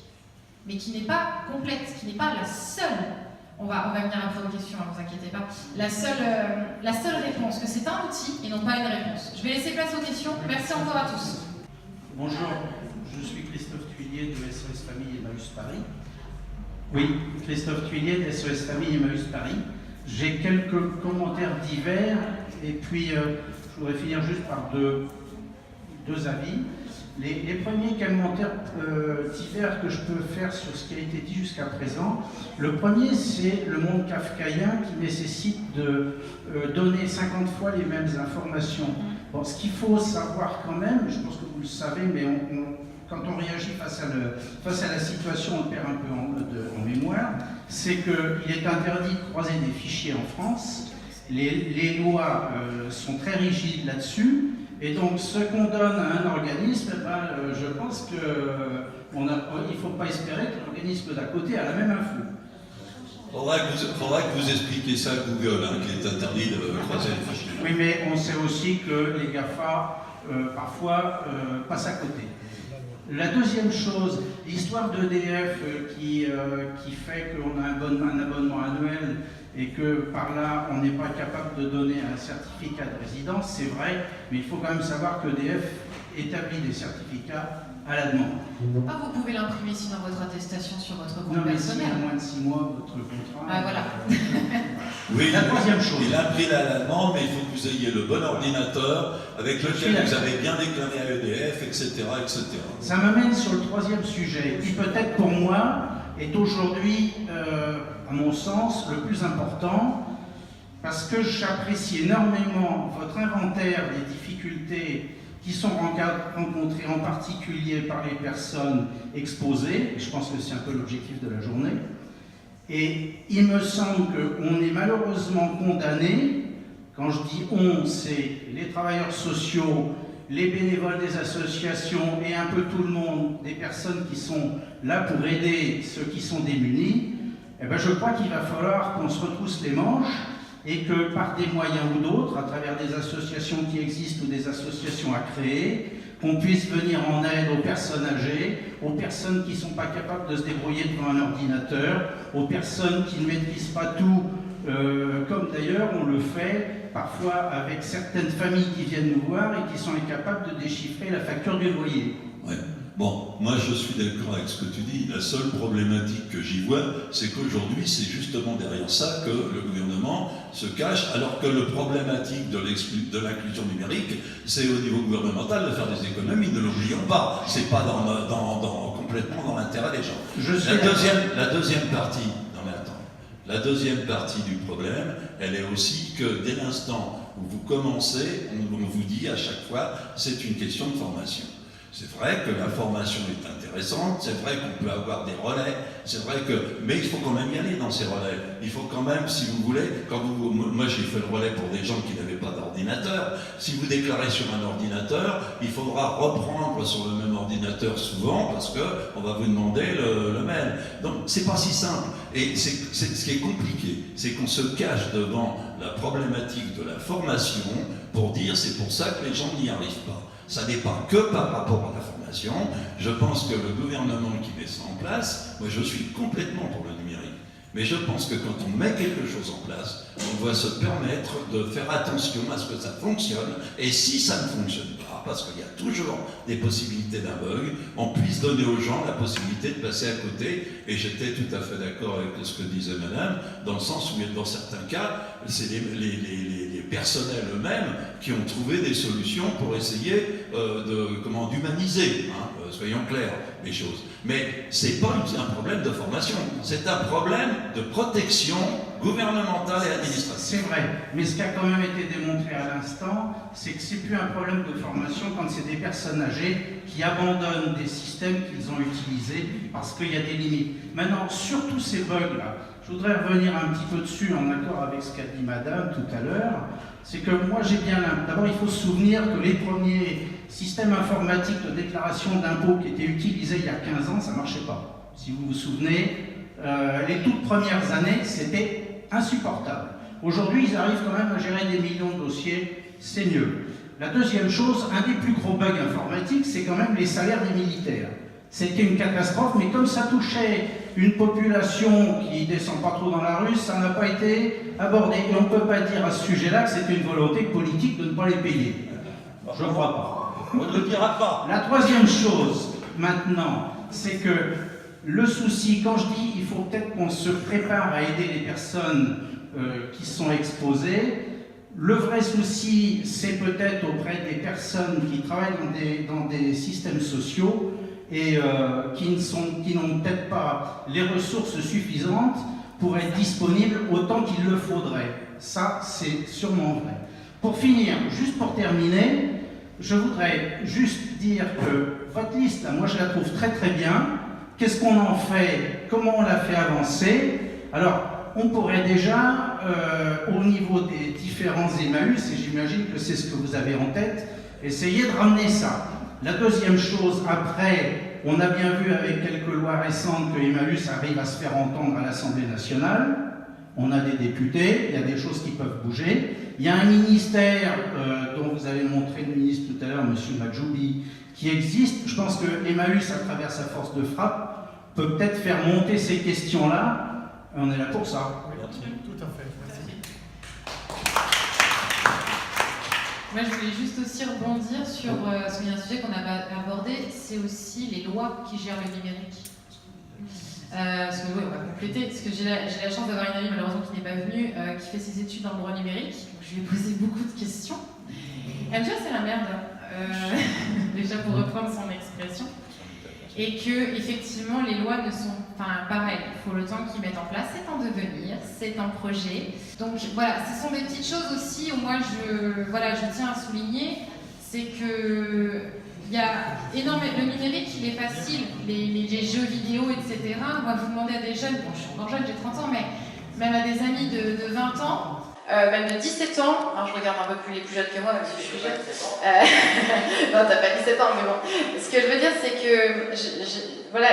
mais qui n'est pas complète, qui n'est pas la seule. On va venir après aux questions, ne vous inquiétez pas. La seule réponse, que c'est un outil et non pas une réponse. Je vais laisser place aux questions. Merci encore à tous. Bonjour, je suis Christophe Thuillier de SOS Famille Emmaüs Paris. Oui, Christophe Thuillier de SOS Famille Emmaüs Paris. J'ai quelques commentaires divers et puis je voudrais finir juste par deux avis. Les premiers commentaires divers que je peux faire sur ce qui a été dit jusqu'à présent, le premier c'est le monde kafkaïen qui nécessite de donner 50 fois les mêmes informations. Bon, ce qu'il faut savoir quand même, je pense que vous le savez, mais quand on réagit face à la situation, on perd un peu en mémoire, c'est qu'il est interdit de croiser des fichiers en France. Les lois sont très rigides là-dessus. Et donc, ce qu'on donne à un organisme, je pense qu'il ne faut pas espérer que l'organisme d'à côté a la même info. Faudra que vous expliquiez ça à Google, hein, qui est interdit de croiser les fichiers. Oui, mais on sait aussi que les GAFA, parfois, passent à côté. La deuxième chose, l'histoire d'EDF qui fait qu'on a un abonnement annuel et que par là, on n'est pas capable de donner un certificat de résidence, c'est vrai, mais il faut quand même savoir qu'EDF établit des certificats à la demande. Ah, vous pouvez l'imprimer ici dans votre attestation sur votre compte non, mais personnel. si à moins de 6 mois, votre contrat... Ah, voilà. Oui, la troisième chose. Il a pris la demande, mais il faut que vous ayez le bon ordinateur avec lequel vous avez bien déclaré à EDF, etc., etc. Ça m'amène sur le troisième sujet, qui peut-être pour moi est aujourd'hui, à mon sens, le plus important, parce que j'apprécie énormément votre inventaire des difficultés qui sont rencontrées en particulier par les personnes exposées, et je pense que c'est un peu l'objectif de la journée. Et il me semble qu'on est malheureusement condamné, quand je dis on, c'est les travailleurs sociaux, les bénévoles des associations et un peu tout le monde, des personnes qui sont là pour aider ceux qui sont démunis, eh ben je crois qu'il va falloir qu'on se retrousse les manches et que par des moyens ou d'autres, à travers des associations qui existent ou des associations à créer, qu'on puisse venir en aide aux personnes âgées, aux personnes qui ne sont pas capables de se débrouiller devant un ordinateur, aux personnes qui ne maîtrisent pas tout, comme d'ailleurs on le fait parfois avec certaines familles qui viennent nous voir et qui sont incapables de déchiffrer la facture du loyer. Ouais. Bon, moi je suis d'accord avec ce que tu dis. La seule problématique que j'y vois, c'est qu'aujourd'hui, c'est justement derrière ça que le gouvernement se cache, alors que le problématique de l'inclusion numérique, c'est au niveau gouvernemental de faire des économies, ne l'oublions pas. C'est pas complètement dans l'intérêt des gens. La deuxième partie, non mais attends, la deuxième partie du problème, elle est aussi que dès l'instant où vous commencez, on vous dit à chaque fois, c'est une question de formation. C'est vrai que la formation est intéressante, c'est vrai qu'on peut avoir des relais, c'est vrai que... Mais il faut quand même y aller dans ces relais. Il faut quand même, si vous voulez, moi j'ai fait le relais pour des gens qui n'avaient pas d'ordinateur. Si vous déclarez sur un ordinateur, il faudra reprendre sur le même ordinateur souvent parce qu'on va vous demander le mail. Donc c'est pas si simple. Et ce qui est compliqué, c'est qu'on se cache devant la problématique de la formation pour dire c'est pour ça que les gens n'y arrivent pas. Ça n'est pas que par rapport à la formation. Je pense que le gouvernement qui met ça en place, moi je suis complètement pour le numérique. Mais je pense que quand on met quelque chose en place, on doit se permettre de faire attention à ce que ça fonctionne. Et si ça ne fonctionne pas, parce qu'il y a toujours des possibilités d'un bug, on puisse donner aux gens la possibilité de passer à côté. Et j'étais tout à fait d'accord avec ce que disait madame, dans le sens où, dans certains cas, c'est les personnels eux-mêmes qui ont trouvé des solutions pour essayer d'humaniser, hein, soyons clairs, les choses. Mais c'est pas un problème de formation, c'est un problème de protection gouvernementale et administrative. C'est vrai, mais ce qui a quand même été démontré à l'instant, c'est que c'est plus un problème de formation quand c'est des personnes âgées qui abandonnent des systèmes qu'ils ont utilisés parce qu'il y a des limites. Maintenant, sur tous ces bugs-là, je voudrais revenir un petit peu dessus en accord avec ce qu'a dit madame tout à l'heure, c'est que moi j'ai bien... D'abord, il faut se souvenir que les premiers systèmes informatiques de déclaration d'impôts qui étaient utilisés il y a 15 ans, ça ne marchait pas. Si vous vous souvenez, les toutes premières années, c'était insupportable. Aujourd'hui, ils arrivent quand même à gérer des millions de dossiers, c'est mieux. La deuxième chose, un des plus gros bugs informatiques, c'est quand même les salaires des militaires. C'était une catastrophe, mais comme ça touchait une population qui ne descend pas trop dans la rue, ça n'a pas été abordé. Et on ne peut pas dire à ce sujet-là que c'était une volonté politique de ne pas les payer. Je ne crois pas. On ne le dira pas. La troisième chose, maintenant, c'est que le souci, quand je dis il faut peut-être qu'on se prépare à aider les personnes qui sont exposées, le vrai souci, c'est peut-être auprès des personnes qui travaillent dans des systèmes sociaux et qui n'ont peut-être pas les ressources suffisantes pour être disponibles autant qu'il le faudrait. Ça, c'est sûrement vrai. Pour finir, juste pour terminer, je voudrais juste dire que votre liste, moi je la trouve très très bien. Qu'est-ce qu'on en fait? Comment on la fait avancer? Alors, on pourrait déjà, au niveau des différents Emmaüs, et j'imagine que c'est ce que vous avez en tête, essayer de ramener ça. La deuxième chose, après, on a bien vu avec quelques lois récentes que Emmaüs arrive à se faire entendre à l'Assemblée nationale. On a des députés, il y a des choses qui peuvent bouger. Il y a un ministère dont vous avez montré le ministre tout à l'heure, M. Majoubi, qui existe. Je pense que Emmaüs, à travers sa force de frappe, peut peut-être faire monter ces questions-là. On est là pour ça. Oui, tout à fait. Merci. Moi, je voulais juste aussi rebondir sur un sujet qu'on a abordé, c'est aussi les lois qui gèrent le numérique. Parce que oui, on va compléter, parce que j'ai la chance d'avoir une amie, malheureusement qui n'est pas venue, qui fait ses études dans le droit numérique. Donc, je lui ai posé beaucoup de questions. Elle me dit, c'est la merde, déjà pour reprendre son expression. Et que, effectivement, les lois ne sont pas pareilles. Il faut le temps qu'ils mettent en place, c'est en devenir, c'est en projet. Donc voilà, ce sont des petites choses aussi où moi je tiens à souligner, c'est que il y a énormément, le numérique il est facile, les jeux vidéo, etc. Moi vous demandez à des jeunes, bon je suis encore jeune, j'ai 30 ans, mais même à des amis de 20 ans, même de 17 ans, alors je regarde un peu les plus jeunes que moi, même si je suis jeune. Non, t'as pas 17 ans, mais bon. Ce que je veux dire, c'est que voilà,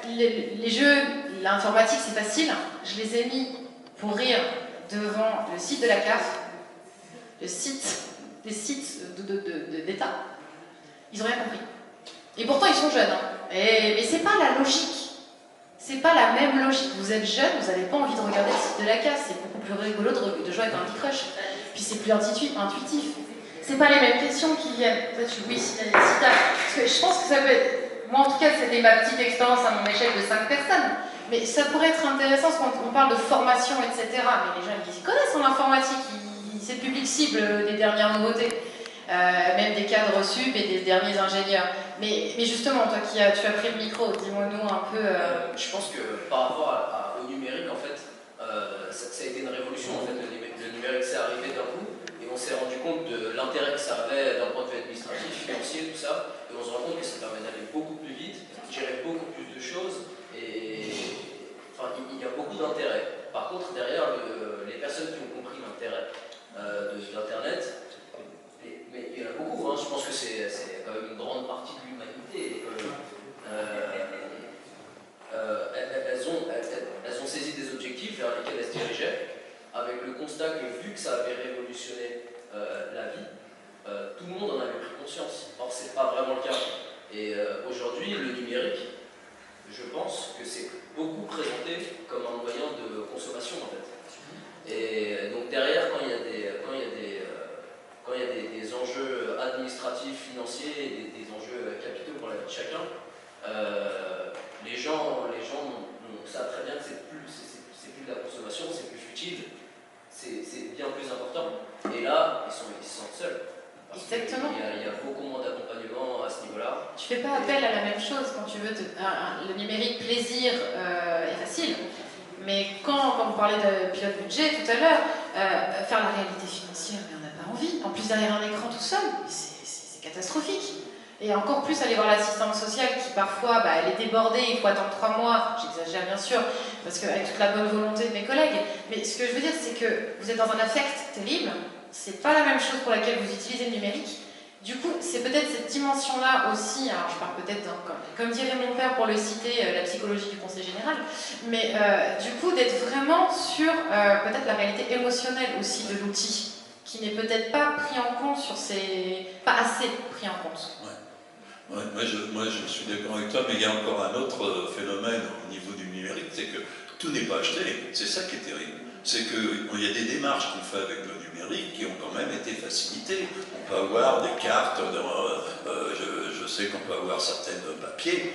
les jeux, l'informatique, c'est facile. Je les ai mis pour rire devant le site de la CAF, des sites d'État. Ils ont rien compris. Et pourtant, ils sont jeunes. Mais c'est pas la logique. C'est pas la même logique. Vous êtes jeune, vous n'avez pas envie de regarder le site de la CAF. C'est beaucoup plus rigolo de jouer avec un petit crush. Puis c'est plus intuitif. C'est pas les mêmes questions qui viennent. Oui, parce que je pense que ça peut être... Moi, en tout cas, c'était ma petite expérience à mon échelle de 5 personnes. Mais ça pourrait être intéressant quand on parle de formation, etc. Mais les gens, ils connaissent en informatique. C'est le public cible des dernières nouveautés. Même des cadres sup et des derniers ingénieurs. Mais justement, toi tu as pris le micro, dis-moi-nous un peu... Je pense que par rapport au numérique, en fait, ça a été une révolution. En fait, le numérique s'est arrivé d'un coup et on s'est rendu compte de l'intérêt que ça avait d'un point de vue administratif, financier, tout ça. Et on se rend compte que ça permet d'aller beaucoup plus vite, de gérer beaucoup plus de choses. Et enfin, il y a beaucoup d'intérêt. Par contre, derrière, les personnes qui ont compris l'intérêt de l'Internet, mais il y en a beaucoup, hein. Je pense que c'est quand même une grande partie de l'humanité. Elles ont saisi des objectifs vers lesquels elles se dirigeaient, avec le constat que vu que ça avait révolutionné la vie, tout le monde en avait pris conscience. Or, c'est pas vraiment le cas. Et aujourd'hui, le numérique, je pense que c'est beaucoup présenté comme un moyen de consommation, en fait. Et donc derrière, quand il y a des enjeux administratifs, financiers, et des enjeux capitaux pour la vie de chacun, les gens savent très bien que c'est plus de la consommation, c'est plus futile, c'est bien plus important. Et là, ils se sentent seuls. Exactement. Il y a beaucoup moins d'accompagnement à ce niveau-là. Tu fais pas appel à la même chose quand tu veux le numérique plaisir est facile. Mais quand vous parlez de pilote budget tout à l'heure, faire la réalité financière, mais on n'a pas envie. En plus, derrière un écran tout seul, c'est catastrophique. Et encore plus aller voir l'assistante sociale qui parfois, elle est débordée, il faut attendre 3 mois. J'exagère bien sûr, parce qu'avec toute la bonne volonté de mes collègues. Mais ce que je veux dire, c'est que vous êtes dans un affect terrible. C'est pas la même chose pour laquelle vous utilisez le numérique. Du coup, c'est peut-être cette dimension-là aussi, alors je parle peut-être, comme dirait mon père pour le citer, la psychologie du conseil général, mais du coup d'être vraiment sur peut-être la réalité émotionnelle aussi de l'outil, qui n'est peut-être pas pris en compte pas assez pris en compte. Ouais. Moi je suis d'accord avec toi, mais il y a encore un autre phénomène au niveau du numérique, c'est que tout n'est pas acheté, c'est ça qui est terrible. C'est qu'il y a des démarches qu'on fait avec le numérique qui ont quand même été facilitées. On peut avoir des cartes, je sais qu'on peut avoir certains papiers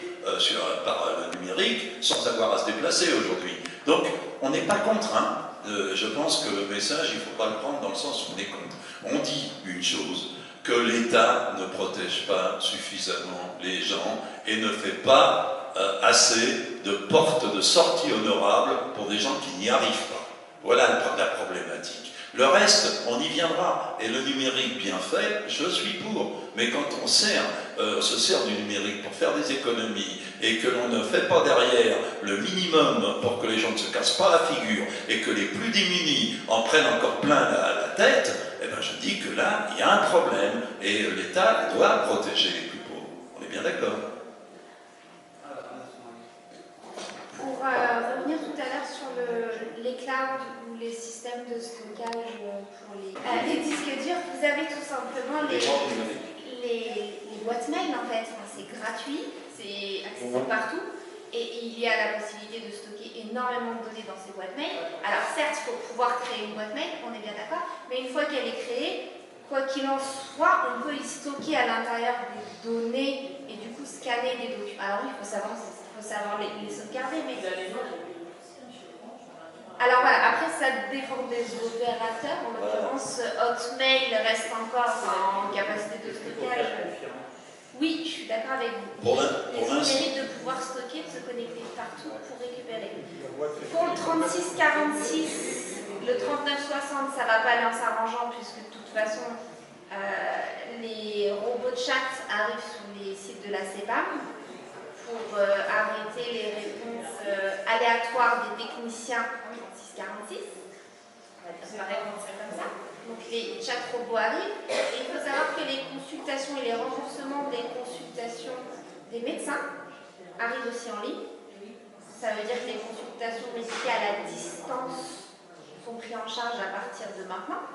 par le numérique sans avoir à se déplacer aujourd'hui. Donc, on n'est pas contraint. Je pense que le message, il ne faut pas le prendre dans le sens où on est contre. On dit une chose, que l'État ne protège pas suffisamment les gens et ne fait pas assez de portes de sortie honorables pour des gens qui n'y arrivent pas. Voilà la problématique. Le reste, on y viendra. Et le numérique bien fait, je suis pour. Mais quand on se sert du numérique pour faire des économies et que l'on ne fait pas derrière le minimum pour que les gens ne se cassent pas la figure et que les plus démunis en prennent encore plein la tête, eh ben je dis que là, il y a un problème et l'État doit protéger les plus pauvres. On est bien d'accord? Pour revenir tout à l'heure sur les clouds ou les systèmes de stockage pour les disques durs, vous avez tout simplement les boîtes mail en fait. Enfin, c'est gratuit, c'est accessible partout et il y a la possibilité de stocker énormément de données dans ces boîtes mail. Alors certes, il faut pouvoir créer une boîte mail, on est bien d'accord, mais une fois qu'elle est créée, quoi qu'il en soit, on peut y stocker à l'intérieur des données et du coup scanner des documents. Alors oui, il faut savoir les sauvegarder, mais... Alors voilà, après ça dépend des opérateurs. En l'occurrence, Hotmail reste encore en capacité de stockage. Oui, je suis d'accord avec vous. Les gens méritent de pouvoir stocker, de se connecter partout pour récupérer. Pour le 3646, le 3960, ça ne va pas aller en s'arrangeant puisque de toute façon, les robots de chat arrivent sur les sites de la CEPAM pour arrêter les réponses aléatoires des techniciens 3646. On va dire ça comme ça. Donc les chat robots arrivent. Et il faut savoir que les consultations et les remboursements des consultations des médecins arrivent aussi en ligne. Ça veut dire que les consultations médicales à distance sont prises en charge à partir de maintenant.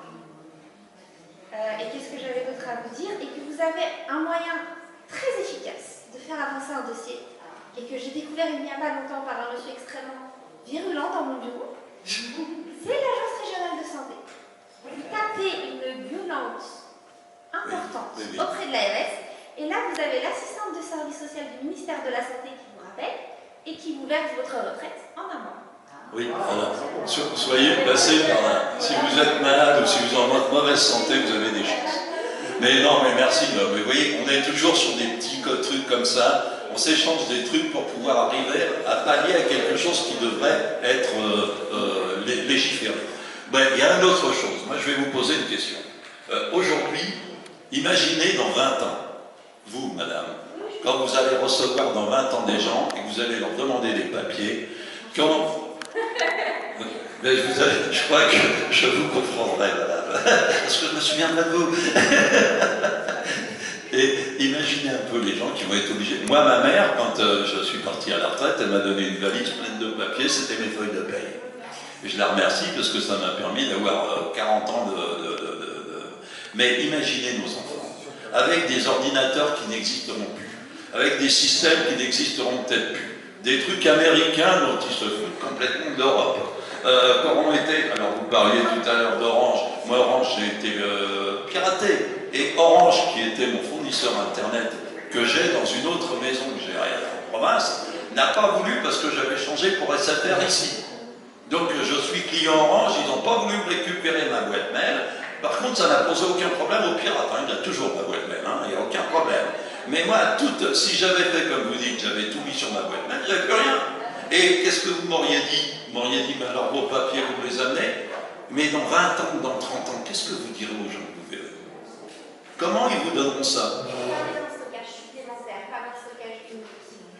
Et qu'est-ce que j'avais d'autre à vous dire? Et que vous avez un moyen très efficace de faire avancer un dossier et que j'ai découvert il n'y a pas longtemps par un monsieur extrêmement virulent dans mon bureau, c'est l'Agence régionale de santé. Vous tapez une violence importante auprès de l'ARS et là vous avez l'assistante de service social du ministère de la Santé qui vous rappelle et qui vous verse votre retraite en un mois. Oui, alors, soyez passés par là. Si vous êtes malade ou si vous êtes en mauvaise santé, vous avez des chances. Mais non, mais merci. Mais vous voyez, on est toujours sur des petits trucs comme ça. On s'échange des trucs pour pouvoir arriver à pallier à quelque chose qui devrait être légiféré. Ben, il y a une autre chose. Moi, je vais vous poser une question. Aujourd'hui, imaginez dans 20 ans, vous, madame, quand vous allez recevoir dans 20 ans des gens et que vous allez leur demander des papiers, mais je crois que je vous comprendrai, madame, parce que je me souviendrai de vous. Et imaginez un peu les gens qui vont être obligés. Moi, ma mère, quand je suis parti à la retraite, elle m'a donné une valise pleine de papiers, c'était mes feuilles de paye. Et je la remercie parce que ça m'a permis d'avoir 40 ans Mais imaginez nos enfants, avec des ordinateurs qui n'existeront plus, avec des systèmes qui n'existeront peut-être plus, des trucs américains dont ils se foutent complètement d'Europe. Alors vous parliez tout à l'heure d'Orange, moi Orange j'ai été piraté, et Orange qui était mon fournisseur internet que j'ai dans une autre maison que j'ai en province, n'a pas voulu parce que j'avais changé pour SFR ici. Donc je suis client Orange, ils n'ont pas voulu récupérer ma boîte mail. Par contre, ça n'a posé aucun problème aux pirates, hein. Il y a toujours ma boîte mail, hein. Il n'y a aucun problème. Mais moi, si j'avais fait comme vous dites, j'avais tout mis sur ma boîte mail, il n'y avait plus rien. Et qu'est-ce que vous m'auriez dit? Vous m'auriez dit, mais alors vos papiers, vous me les amenez? Mais dans 20 ans, dans 30 ans, qu'est-ce que vous direz aux gens que vous verrez? Comment ils vous donneront ça?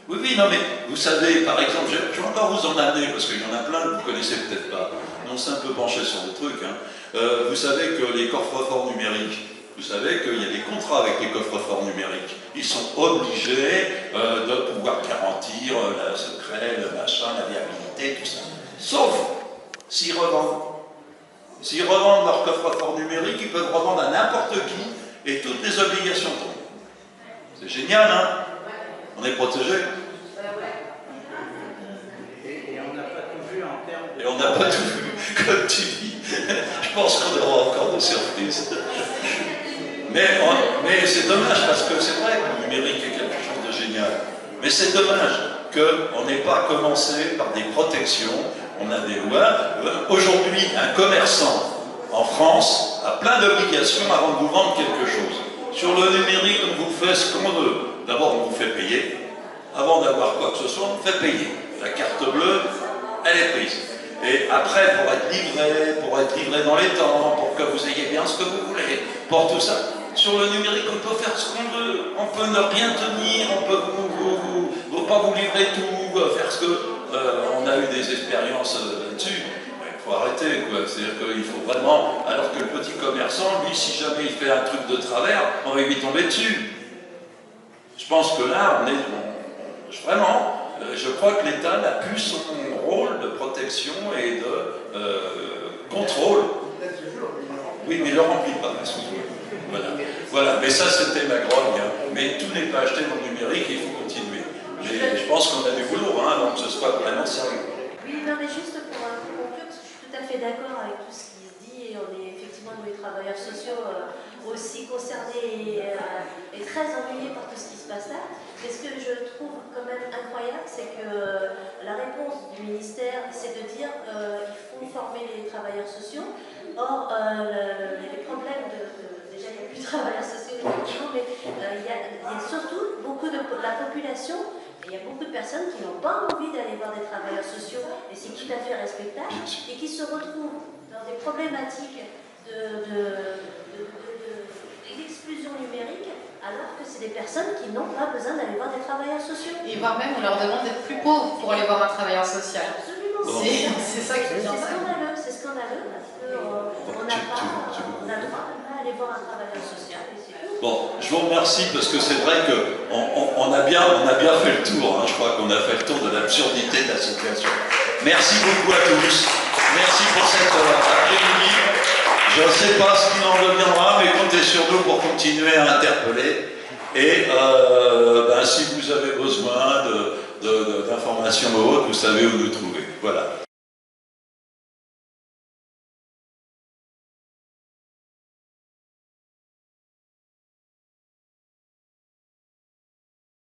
Oui, oui, non, mais vous savez, par exemple, je vais encore vous en amener, parce qu'il y en a plein que vous ne connaissez peut-être pas. On s'est un peu penché sur le truc. Hein. Vous savez que les coffres-forts numériques, vous savez qu'il y a des contrats avec les coffres-forts numériques. Ils sont obligés de pouvoir garantir le secret, le machin, la viabilité, tout ça. Sauf s'ils revendent. S'ils revendent leur coffre-fort numérique, ils peuvent revendre à n'importe qui et toutes les obligations tombent. C'est génial, hein? On est protégé. Et on n'a pas tout vu en termes de... Et on n'a pas tout vu, comme tu dis. Je pense qu'on aura encore des surprises. Mais c'est dommage parce que c'est vrai que le numérique est quelque chose de génial. Mais c'est dommage qu'on n'ait pas commencé par des protections. On a des lois. Aujourd'hui, un commerçant en France a plein d'obligations avant de vous vendre quelque chose. Sur le numérique, on vous fait ce qu'on veut. D'abord, on vous fait payer. Avant d'avoir quoi que ce soit, on vous fait payer. La carte bleue, elle est prise. Et après, pour être livré dans les temps, pour que vous ayez bien ce que vous voulez, pour tout ça. Sur le numérique, on peut faire ce qu'on veut. On peut ne rien tenir, on peut pas vous livrer tout, faire ce que... on a eu des expériences là-dessus. Il faut arrêter, quoi. C'est-à-dire qu'il faut vraiment... Alors que le petit commerçant, lui, si jamais il fait un truc de travers, on va lui tomber dessus. Je pense que là, vraiment... Je crois que l'État n'a plus son rôle de protection et de contrôle. Oui, mais il ne le remplit pas, excusez-moi. Voilà, mais ça c'était ma grogne. Hein. Mais tout n'est pas acheté dans le numérique, il faut continuer. Mais je pense qu'on a du boulot, hein, avant que ce soit vraiment sérieux. Oui, non, mais juste pour conclure, parce que je suis tout à fait d'accord avec tout ce qui se dit, et on est effectivement, nous les travailleurs sociaux, aussi concernés et très ennuyés par tout ce qui se passe là. Mais ce que je trouve quand même incroyable, c'est que la réponse du ministère, c'est de dire il faut former les travailleurs sociaux. Or, les problèmes déjà, il n'y a plus de travailleurs sociaux, mais il y a surtout beaucoup de la population, et il y a beaucoup de personnes qui n'ont pas envie d'aller voir des travailleurs sociaux, et c'est tout à fait respectable, et qui se retrouvent dans des problématiques d'exclusion numérique, alors que c'est des personnes qui n'ont pas besoin d'aller voir des travailleurs sociaux. Et voire même, on leur demande d'être plus pauvres pour aller voir un travailleur social. Absolument. C'est ça qui est bien. C'est scandaleux parce qu'on n'a pas le droit d'aller voir un travailleur social. Bon, je vous remercie parce que c'est vrai qu'on a bien fait le tour. Hein. Je crois qu'on a fait le tour de l'absurdité de la situation. Merci beaucoup à tous. Merci pour cette après-midi. Je ne sais pas ce qu'il en deviendra, mais comptez sur nous pour continuer à interpeller. Et si vous avez besoin d'informations ou autres, vous savez où nous trouver. Voilà.